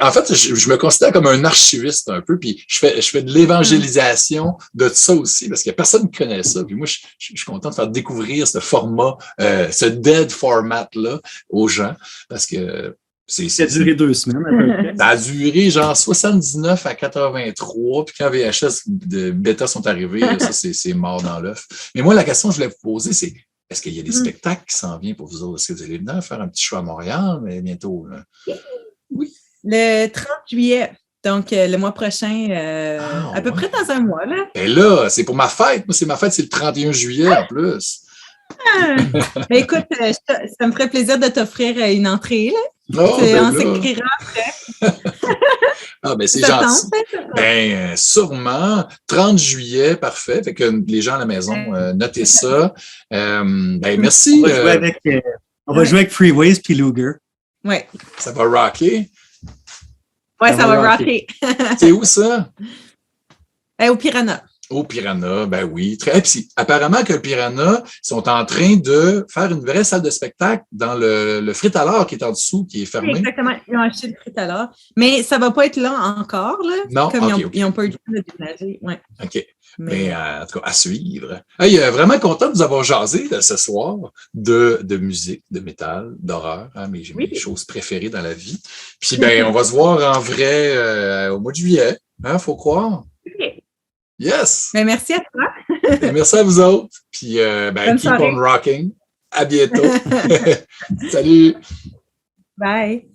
en fait, je me considère comme un archiviste un peu, puis je fais de l'évangélisation de ça aussi, parce qu'il n'y a personne qui connaît ça. Puis moi, je suis content de faire découvrir ce format, ce dead format-là aux gens, parce que ça a duré 2 semaines à peu près. Ça a duré genre 79 à 83, puis quand VHS de bêta sont arrivés, ça, c'est mort dans l'œuf. Mais moi, la question que je voulais vous poser, c'est est-ce qu'il y a des spectacles qui s'en viennent pour vous autres? Est-ce que vous allez venir faire un petit show à Montréal, mais bientôt? Là? Oui. Le 30 juillet, donc le mois prochain, à peu près dans un mois. Là. Et là, c'est pour ma fête. Moi, ma fête, c'est le 31 juillet en plus. Mais écoute, ça me ferait plaisir de t'offrir une entrée. Là. On s'écrira après. Ah, ben c'est gentil. Ben, sûrement. 30 juillet, parfait. Fait que les gens à la maison, notez ça. Ben, merci. On va jouer avec Freeways puis Luger. Oui. Ça va rocker. Oui, ça va rocker. C'est où ça? Au Piranha. Au Piranha, ben oui. Puis, apparemment que le Piranha sont en train de faire une vraie salle de spectacle dans le Fritalard qui est en dessous, qui est fermé. Oui, exactement. Ils ont acheté le Fritalard. Mais ça ne va pas être là encore, là. Non, comme ils n'ont pas eu le temps de déménager. Ouais. OK. Mais en tout cas, à suivre. Hey, vraiment content de vous avoir jasé ce soir de musique, de métal, d'horreur, mes choses préférées dans la vie. Puis, ben, on va se voir en vrai au mois de juillet. Faut croire. Okay. Yes! Ben, merci à toi. Merci à vous autres. Puis, keep on rocking. À bientôt. Salut! Bye!